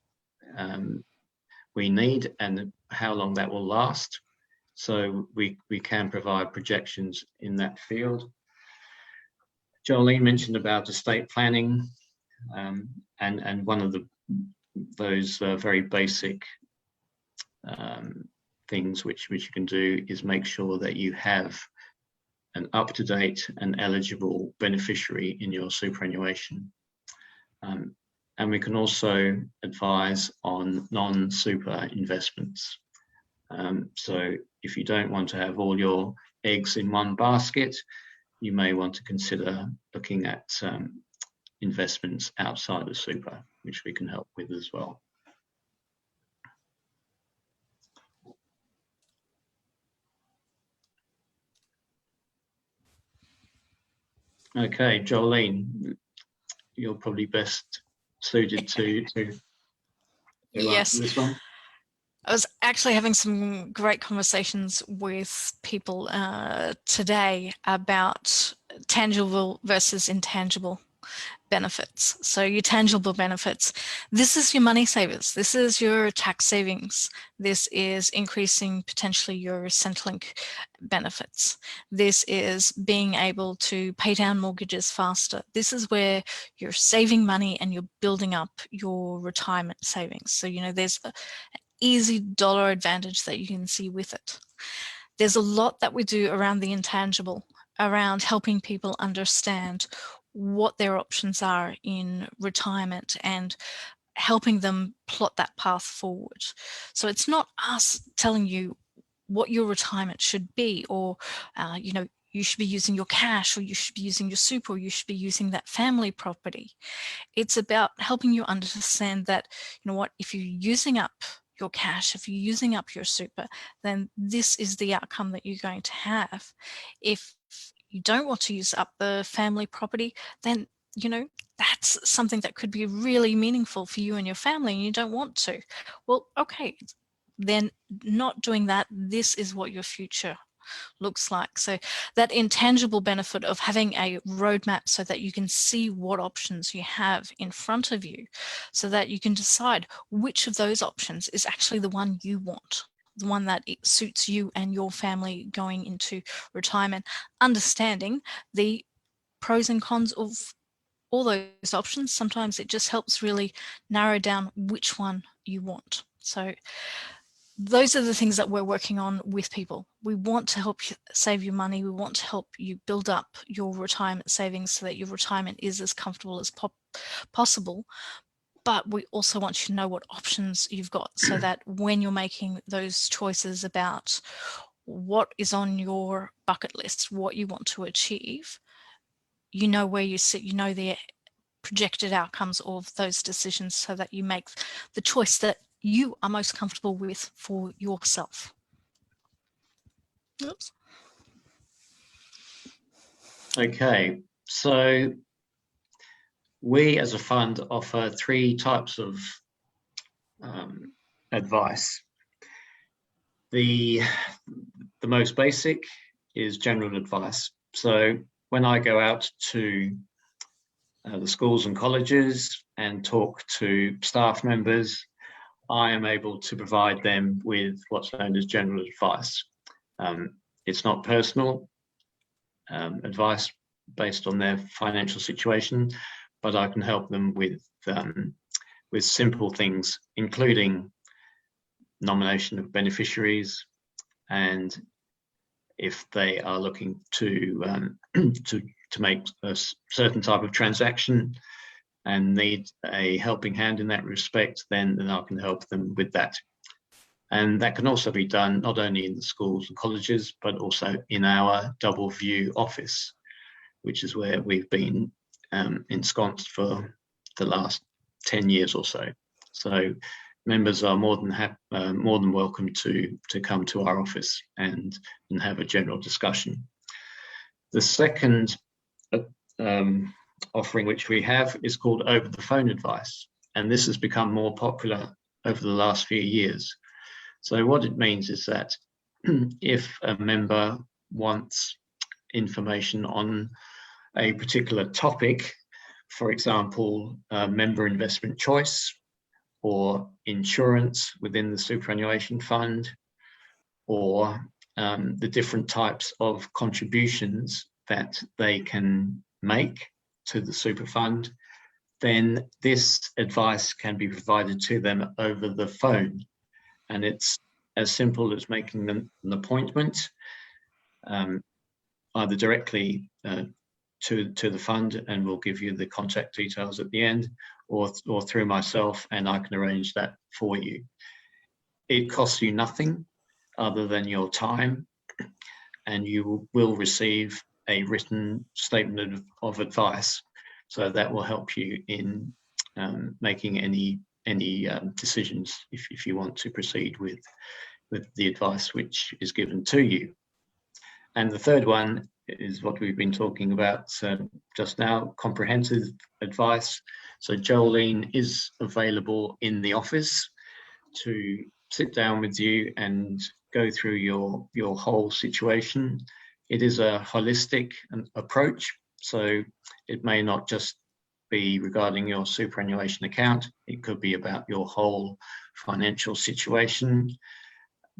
Speaker 1: we need and how long that will last, so we can provide projections in that field. Jolene mentioned about estate planning, and one of those very basic things which you can do is make sure that you have an up-to-date and eligible beneficiary in your superannuation. And we can also advise on non-super investments. So if you don't want to have all your eggs in one basket, you may want to consider looking at investments outside of super, which we can help with as well. Okay, Jolene, you're probably best suited to
Speaker 2: Yes.
Speaker 1: answer this one.
Speaker 2: I was actually having some great conversations with people today about tangible versus intangible benefits. So your tangible benefits, this is your money savers, this is your tax savings, this is increasing potentially your Centrelink benefits, this is being able to pay down mortgages faster, this is where you're saving money and you're building up your retirement savings. So, you know, there's an easy dollar advantage that you can see with it. There's a lot that we do around the intangible, around helping people understand what their options are in retirement and helping them plot that path forward. So it's not us telling you what your retirement should be, or you know, you should be using your cash, or you should be using your super, or you should be using that family property. It's about helping you understand that, you know what, if you're using up your cash, if you're using up your super, then this is the outcome that you're going to have. If you don't want to use up the family property, then, you know, that's something that could be really meaningful for you and your family and you don't want to. Well, okay, then not doing that, this is what your future looks like. So that intangible benefit of having a roadmap so that you can see what options you have in front of you, so that you can decide which of those options is actually the one you want, the one that it suits you and your family going into retirement, understanding the pros and cons of all those options. Sometimes it just helps really narrow down which one you want. So those are the things that we're working on with people. We want to help you save your money. We want to help you build up your retirement savings so that your retirement is as comfortable as possible. But we also want you to know what options you've got, so that when you're making those choices about what is on your bucket list, what you want to achieve, you know where you sit, you know the projected outcomes of those decisions, so that you make the choice that you are most comfortable with for yourself. Oops.
Speaker 1: Okay, so we as a fund offer 3 types of advice. The most basic is general advice. So when I go out to the schools and colleges and talk to staff members, I am able to provide them with what's known as general advice. It's not personal advice based on their financial situation, but I can help them with simple things, including nomination of beneficiaries, and if they are looking to make a certain type of transaction and need a helping hand in that respect, then I can help them with that. And that can also be done not only in the schools and colleges, but also in our Double View office, which is where we've been ensconced for the last 10 years or so. So members are more than welcome to come to our office and have a general discussion. The second offering which we have is called over the phone advice. and this has become more popular over the last few years. So what it means is that if a member wants information on a particular topic, for example, member investment choice or insurance within the superannuation fund, or the different types of contributions that they can make to the super fund, then this advice can be provided to them over the phone. And it's as simple as making an appointment, either directly to the fund, and we'll give you the contact details at the end, or through myself, and I can arrange that for you. It costs you nothing other than your time, and you will receive a written statement of advice. So that will help you in making any decisions if you want to proceed with the advice which is given to you. And the third one is what we've been talking about just now, comprehensive advice. So Jolene is available in the office to sit down with you and go through your whole situation. It is a holistic approach, so it may not just be regarding your superannuation account. It could be about your whole financial situation.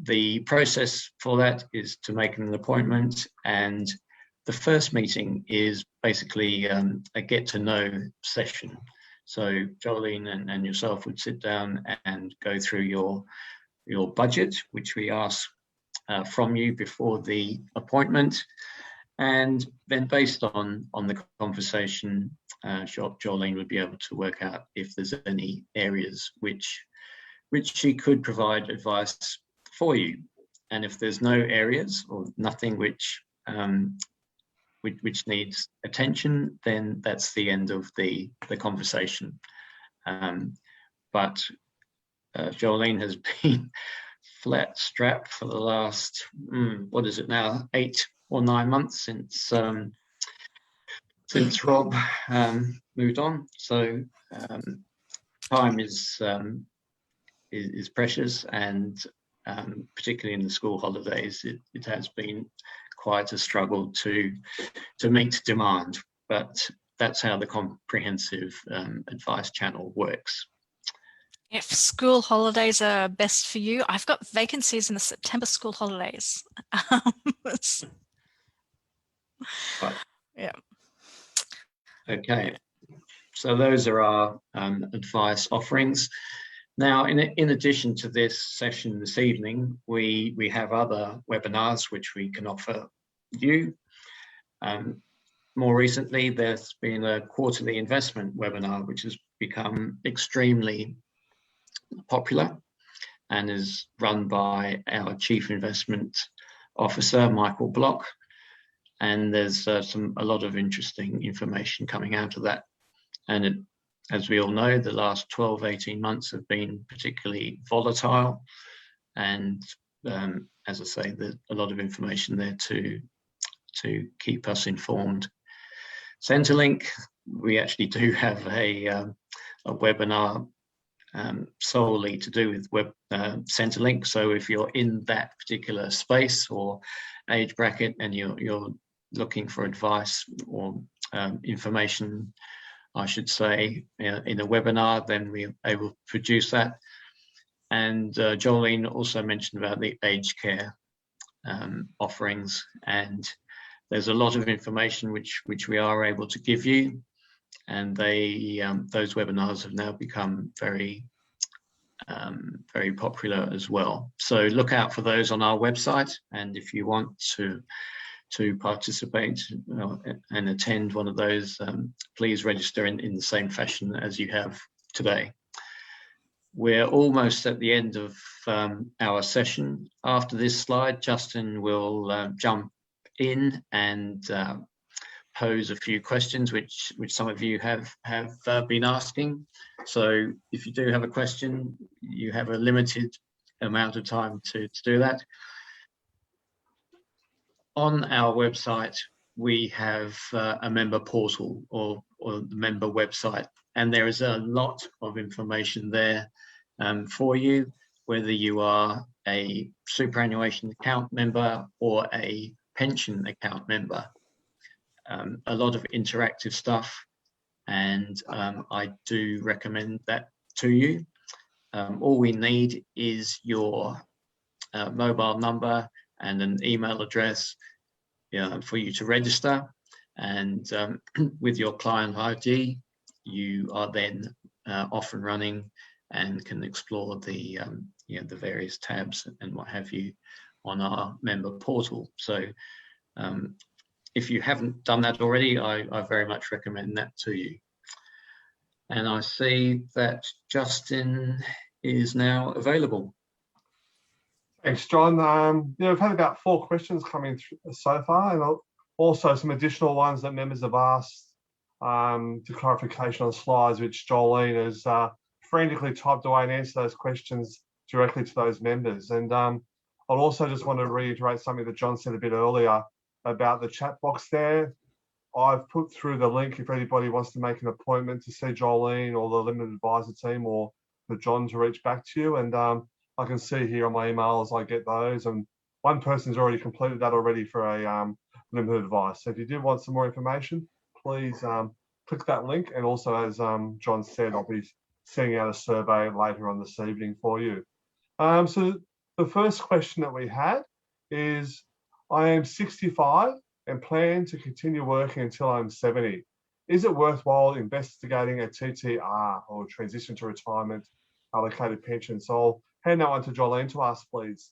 Speaker 1: The process for that is to make an appointment, and the first meeting is basically a get-to-know session. So Jolene and yourself would sit down and go through your budget, which we ask from you before the appointment, and then based on the conversation, Jolene would be able to work out if there's any areas which she could provide advice for you. And if there's no areas or nothing which needs attention, then that's the end of the conversation. But Jolene has been flat strapped for the last, what is it now, 8 or 9 months since Rob moved on. So time is precious, and particularly in the school holidays, it has been quite a struggle to meet demand. But that's how the comprehensive advice channel works.
Speaker 2: If school holidays are best for you, I've got vacancies in the September school holidays.
Speaker 1: Right.
Speaker 2: Yeah.
Speaker 1: Okay. So those are our advice offerings. Now, in addition to this session this evening, we have other webinars which we can offer you. More recently, there's been a quarterly investment webinar, which has become extremely popular and is run by our Chief Investment Officer, Michael Block. And there's a lot of interesting information coming out of that. And as we all know, the last 12, 18 months have been particularly volatile. And as I say, there's a lot of information there to keep us informed. Centrelink, we actually do have a webinar solely to do with Centrelink. So if you're in that particular space or age bracket and you're looking for advice or information, I should say, in a webinar, then we're able to produce that. And Jolene also mentioned about the aged care offerings, and there's a lot of information which we are able to give you, and those webinars have now become very popular as well. So look out for those on our website, and if you want to participate and attend one of those, please register in the same fashion as you have today. We're almost at the end of our session. After this slide, Justin will jump in and pose a few questions which some of you have been asking. So if you do have a question, you have a limited amount of time to do that. On our website, we have a member portal or or the member website, and there is a lot of information there for you, whether you are a superannuation account member or a pension account member. A lot of interactive stuff, and I do recommend that to you. All we need is your mobile number and an email address for you to register, and with your client ID, you are then off and running and can explore the the various tabs and what have you on our member portal. So if you haven't done that already, I very much recommend that to you. And I see that Justin is now available.
Speaker 3: Thanks, John. We've had about 4 questions coming through so far, and also some additional ones that members have asked to clarification on slides, which Jolene has frantically typed away and answered those questions directly to those members. And I'll also just want to reiterate something that John said a bit earlier about the chat box there. I've put through the link if anybody wants to make an appointment to see Jolene or the limited advisor team, or for John to reach back to you. And I can see here on my emails I get those, and one person's already completed that already for a limited advice. So if you do want some more information, please click that link. And also, as John said, I'll be sending out a survey later on this evening for you. So the first question that we had is, I am 65 and plan to continue working until I'm 70. Is it worthwhile investigating a TTR, or transition to retirement allocated pension? So I'll hand that one to Jolene to ask, please.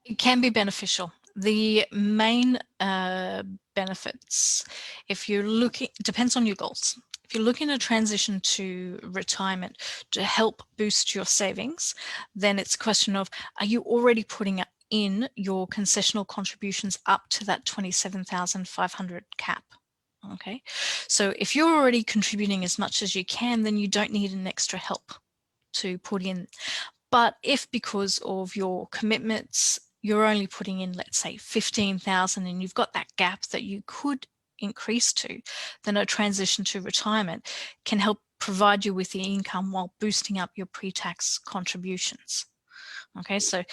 Speaker 2: It can be beneficial. The main benefits, if you're looking, depends on your goals. If you're looking to transition to retirement to help boost your savings, then it's a question of, are you already putting in your concessional contributions up to that 27,500 cap? Okay, so if you're already contributing as much as you can, then you don't need an extra help to put in. But if because of your commitments, you're only putting in, let's say, 15,000, and you've got that gap that you could increase to, then a transition to retirement can help provide you with the income while boosting up your pre-tax contributions. Okay, so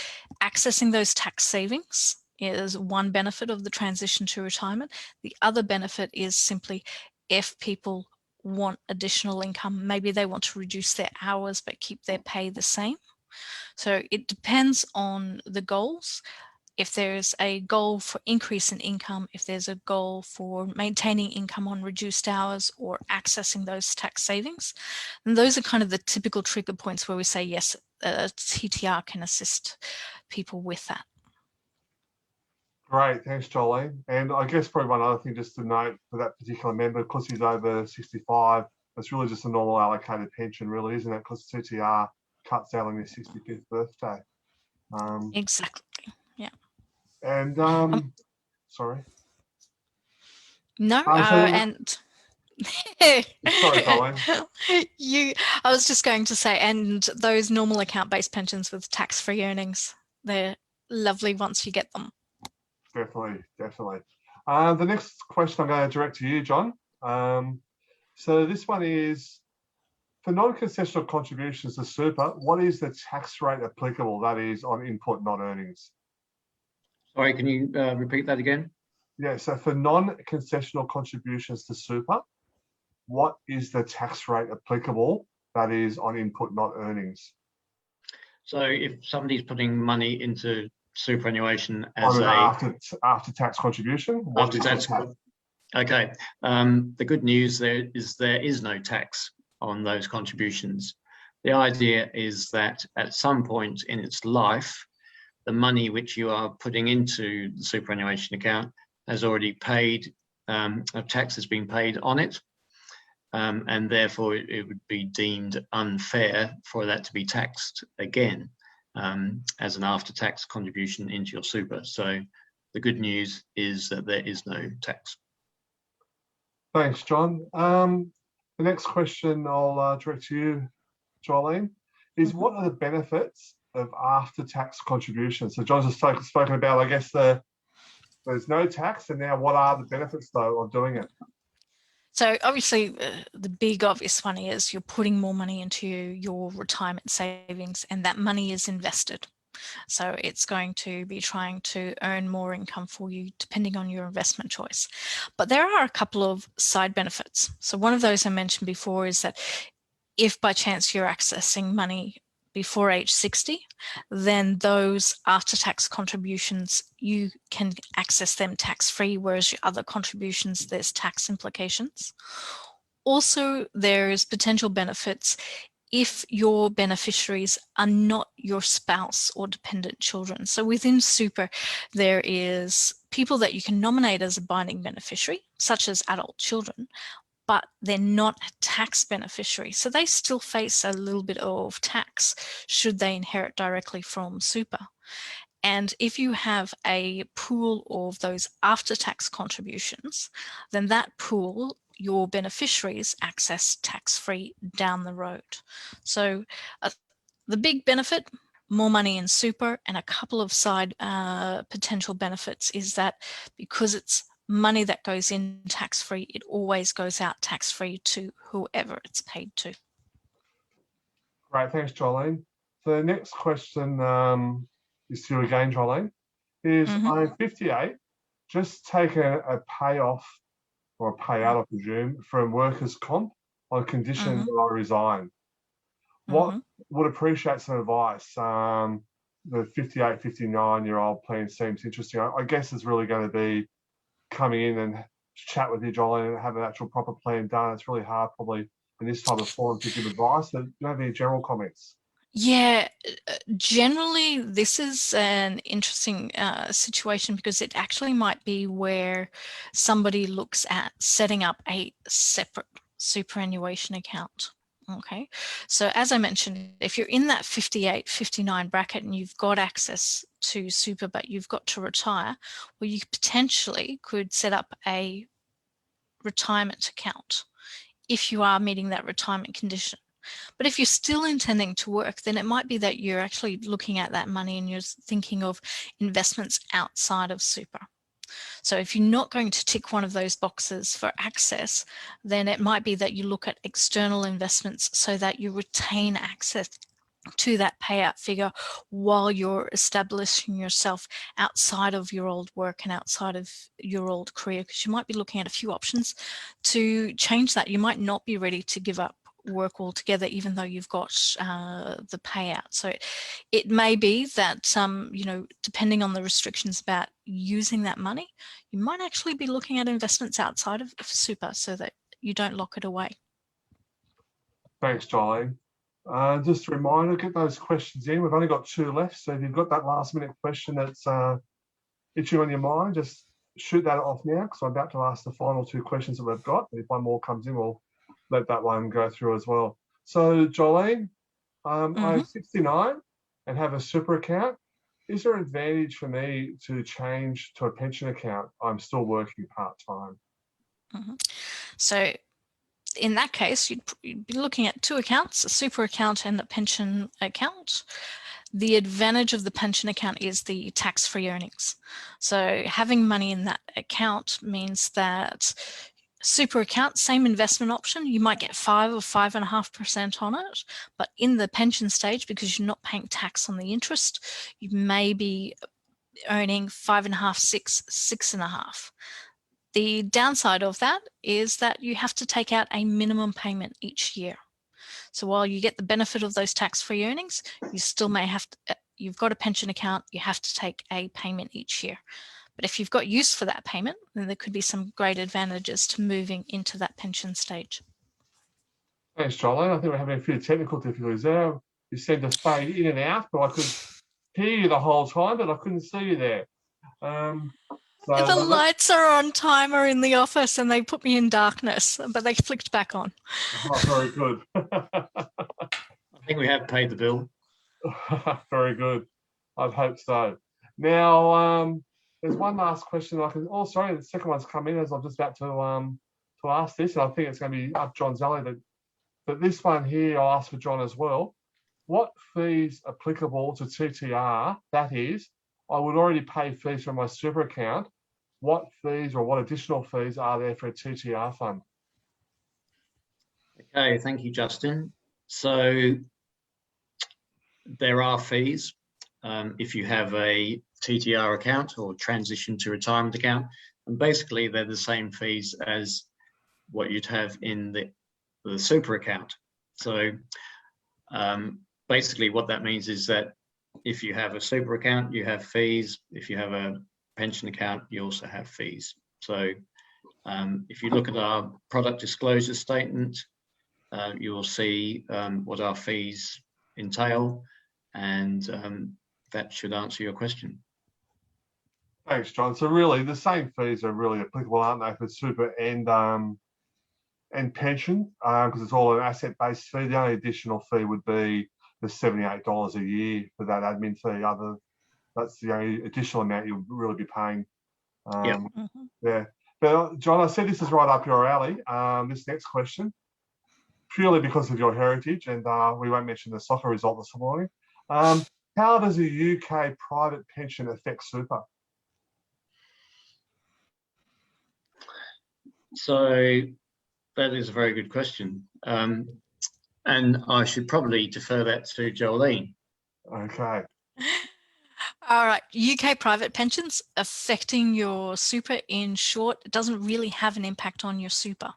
Speaker 2: accessing those tax savings is one benefit of the transition to retirement. The other benefit is simply if people want additional income, maybe they want to reduce their hours but keep their pay the same. So it depends on the goals. If there's a goal for increase in income, if there's a goal for maintaining income on reduced hours or accessing those tax savings, and those are kind of the typical trigger points where we say, yes, TTR can assist people with that.
Speaker 3: Great, thanks, Jolene. And I guess probably one other thing just to note for that particular member, because he's over 65, it's really just a normal allocated pension, really, isn't it? Because TTR cuts out on your 65th birthday.
Speaker 2: Exactly, yeah.
Speaker 3: And sorry.
Speaker 2: No, and
Speaker 3: sorry, Colleen.
Speaker 2: I was just going to say, and those normal account-based pensions with tax-free earnings, they're lovely once you get them.
Speaker 3: Definitely, definitely. The next question I'm going to direct to you, John. So this one is, for non-concessional contributions to super, what is the tax rate applicable, that is, on input, not earnings?
Speaker 1: Sorry, can you repeat that again?
Speaker 3: Yeah, so for non-concessional contributions to super, what is the tax rate applicable, that is, on input, not earnings?
Speaker 1: So if somebody's putting money into superannuation as
Speaker 3: after tax contribution,
Speaker 1: after tax, okay. The good news there is no tax on those contributions. The idea is that at some point in its life, the money which you are putting into the superannuation account has already paid, a tax has been paid on it, and therefore it would be deemed unfair for that to be taxed again as an after-tax contribution into your super. So the good news is that there is no tax.
Speaker 3: Thanks, John. The next question I'll direct to you, Jolene, is what are the benefits of after-tax contributions? So John's just spoken about, I guess, there's no tax, and now what are the benefits, though, of doing it?
Speaker 2: So obviously the big obvious one is you're putting more money into your retirement savings, and that money is invested. So it's going to be trying to earn more income for you depending on your investment choice. But there are a couple of side benefits. So one of those I mentioned before is that if by chance you're accessing money before age 60, then those after-tax contributions, you can access them tax-free, whereas your other contributions, there's tax implications. Also, there's potential benefits if your beneficiaries are not your spouse or dependent children. So within super, there is people that you can nominate as a binding beneficiary, such as adult children, but they're not a tax beneficiary. So they still face a little bit of tax should they inherit directly from super. And if you have a pool of those after-tax contributions, then that pool, your beneficiaries access tax-free down the road. So the big benefit, more money in super, and a couple of side potential benefits is that because it's money that goes in tax-free, it always goes out tax-free to whoever it's paid to.
Speaker 3: Great, thanks, Jolene. So the next question is to you again, Jolene. Is I'm 58, just take a payoff or a payout, I presume, from workers' comp on condition that I resign. What would appreciate some advice? The 58, 59-year-old plan seems interesting. I guess it's really going to be coming in and chat with you, Jolene, and have an actual proper plan done. It's really hard probably in this type of forum to give advice. So do you have any general comments?
Speaker 2: Yeah, generally this is an interesting situation because it actually might be where somebody looks at setting up a separate superannuation account. Okay, so as I mentioned, if you're in that 58, 59 bracket and you've got access to super, but you've got to retire, well, you potentially could set up a retirement account if you are meeting that retirement condition. But if you're still intending to work, then it might be that you're actually looking at that money and you're thinking of investments outside of super. So if you're not going to tick one of those boxes for access, then it might be that you look at external investments so that you retain access to that payout figure while you're establishing yourself outside of your old work and outside of your old career, because you might be looking at a few options to change that. You might not be ready to give up work altogether, even though you've got the payout. So it may be that, you know, depending on the restrictions about using that money, you might actually be looking at investments outside of super so that you don't lock it away.
Speaker 3: Thanks, Jolene. Just a reminder, get those questions in. We've only got 2 left, so if you've got that last minute question that's itching on your mind, just shoot that off now, because I'm about to ask the final 2 questions that we've got. If one more comes in, we'll let that one go through as well. So, Jolene, I'm 69 and have a super account. Is there an advantage for me to change to a pension account? I'm still working part-time.
Speaker 2: So in that case, you'd be looking at 2 accounts, a super account and a pension account. The advantage of the pension account is the tax-free earnings. So having money in that account means that super account, same investment option, you might get 5 or 5.5% on it, but in the pension stage, because you're not paying tax on the interest, you may be earning 5.5, 6, 6.5. The downside of that is that you have to take out a minimum payment each year. So while you get the benefit of those tax-free earnings, you still may have to, you've got a pension account, you have to take a payment each year. But if you've got use for that payment, then there could be some great advantages to moving into that pension stage.
Speaker 3: Thanks, Jolene. I think we're having a few technical difficulties there. You seem to fade in and out, but I could hear you the whole time, but I couldn't see you there.
Speaker 2: The lights are on timer in the office and they put me in darkness, but they flicked back on.
Speaker 3: Oh, very good.
Speaker 1: I think we have paid the bill.
Speaker 3: Very good. I'd hope so. Now, there's one last question I can. Oh, sorry, the second one's come in as I'm just about to ask this, and I think it's going to be up John's alley. But this one here, I'll ask for John as well. What fees applicable to TTR? That is, I would already pay fees from my super account. What fees or what additional fees are there for a TTR fund?
Speaker 1: Okay, thank you, Justin. So there are fees if you have a TTR account or transition to retirement account, and basically they're the same fees as what you'd have in the super account. So basically what that means is that if you have a super account, you have fees. If you have a pension account, you also have fees. So if you look at our product disclosure statement, you will see what our fees entail, and that should answer your question.
Speaker 3: Thanks, John. So really, the same fees are really applicable, aren't they, for super and pension, because it's all an asset-based fee. The only additional fee would be the $78 a year for that admin fee. That's the only additional amount you'll really be paying.
Speaker 1: Yep.
Speaker 3: Yeah. But John, I said this is right up your alley. This next question, purely because of your heritage, and we won't mention the soccer result this morning. How does a UK private pension affect super?
Speaker 1: So that is a very good question. And I should probably defer that to Jolene.
Speaker 3: Okay.
Speaker 2: All right, UK private pensions affecting your super, in short, it doesn't really have an impact on your super,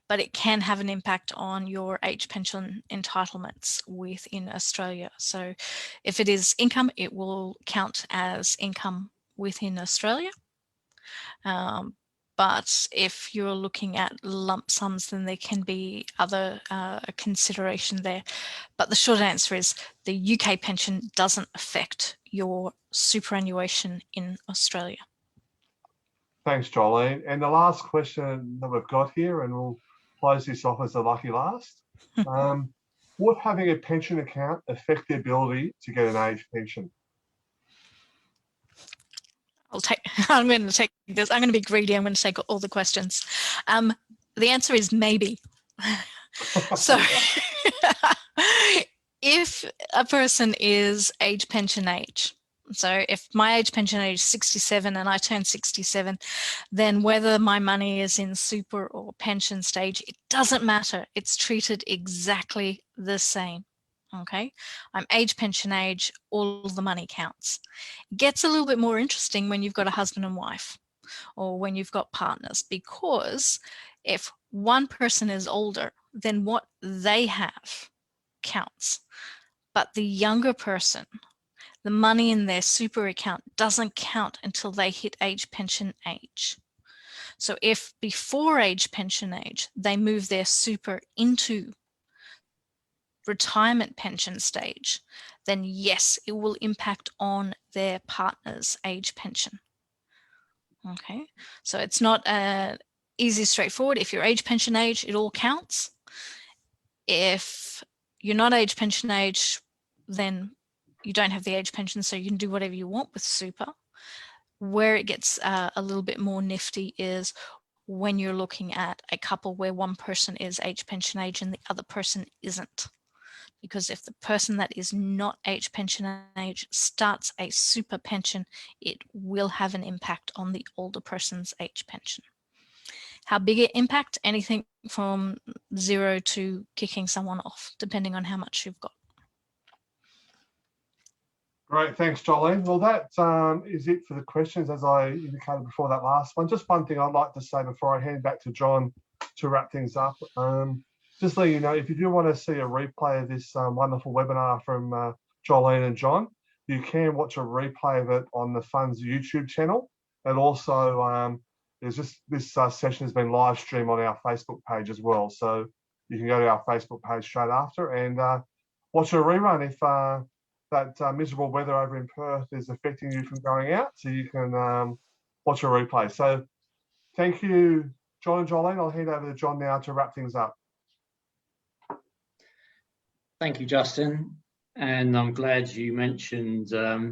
Speaker 2: but it can have an impact on your age pension entitlements within Australia. So if it is income, it will count as income within Australia. But if you're looking at lump sums, then there can be other consideration there. But the short answer is the UK pension doesn't affect your superannuation in Australia.
Speaker 3: Thanks, Jolene. And the last question that we've got here, and we'll close this off as the lucky last. Would having a pension account affect the ability to get an age pension?
Speaker 2: I'm going to take this. I'm going to be greedy. I'm going to take all the questions. The answer is maybe. So if a person is age pension age, so if my age pension age is 67 and I turn 67, then whether my money is in super or pension stage, it doesn't matter. It's treated exactly the same. Okay, I'm age pension age, all the money counts. It gets a little bit more interesting when you've got a husband and wife or when you've got partners, because if one person is older, then what they have counts. But the younger person, the money in their super account doesn't count until they hit age pension age. So if before age pension age, they move their super into retirement pension stage, then yes, it will impact on their partner's age pension. Okay, so it's not easy, straightforward. If you're age pension age, it all counts. If you're not age pension age, then you don't have the age pension, so you can do whatever you want with super. Where it gets a little bit more nifty is when you're looking at a couple where one person is age pension age and the other person isn't. Because if the person that is not age pension age starts a super pension, it will have an impact on the older person's age pension. How big an impact? Anything from 0 to kicking someone off, depending on how much you've got.
Speaker 3: Great, thanks, Jolene. Well, that is it for the questions, as I indicated before that last one. Just one thing I'd like to say before I hand back to John to wrap things up. Just let you know, if you do want to see a replay of this wonderful webinar from Jolene and John, you can watch a replay of it on the Fund's YouTube channel. And also, there's just this session has been live streamed on our Facebook page as well. So you can go to our Facebook page straight after and watch a rerun if that miserable weather over in Perth is affecting you from going out. So you can watch a replay. So thank you, John and Jolene. I'll hand over to John now to wrap things up.
Speaker 1: Thank you, Justin. And I'm glad you mentioned a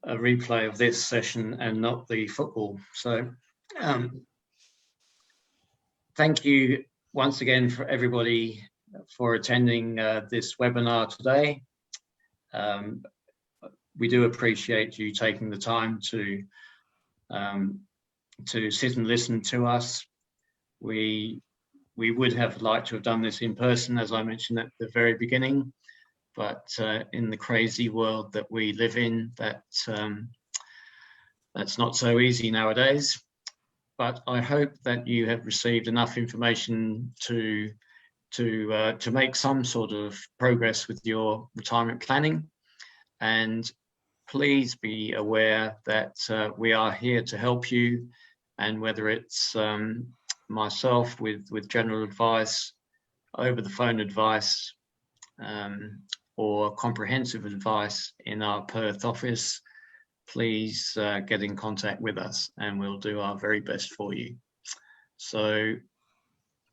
Speaker 1: replay of this session and not the football. So thank you once again for everybody for attending this webinar today. We do appreciate you taking the time to sit and listen to us. We we would have liked to have done this in person, as I mentioned at the very beginning, but in the crazy world that we live in, that's not so easy nowadays. But I hope that you have received enough information to make some sort of progress with your retirement planning. And please be aware that we are here to help you, and whether it's myself with general advice, over the phone advice, or comprehensive advice in our Perth office, please get in contact with us and we'll do our very best for you. So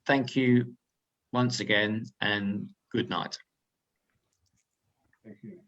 Speaker 1: thank you once again, and good night.
Speaker 3: Thank you.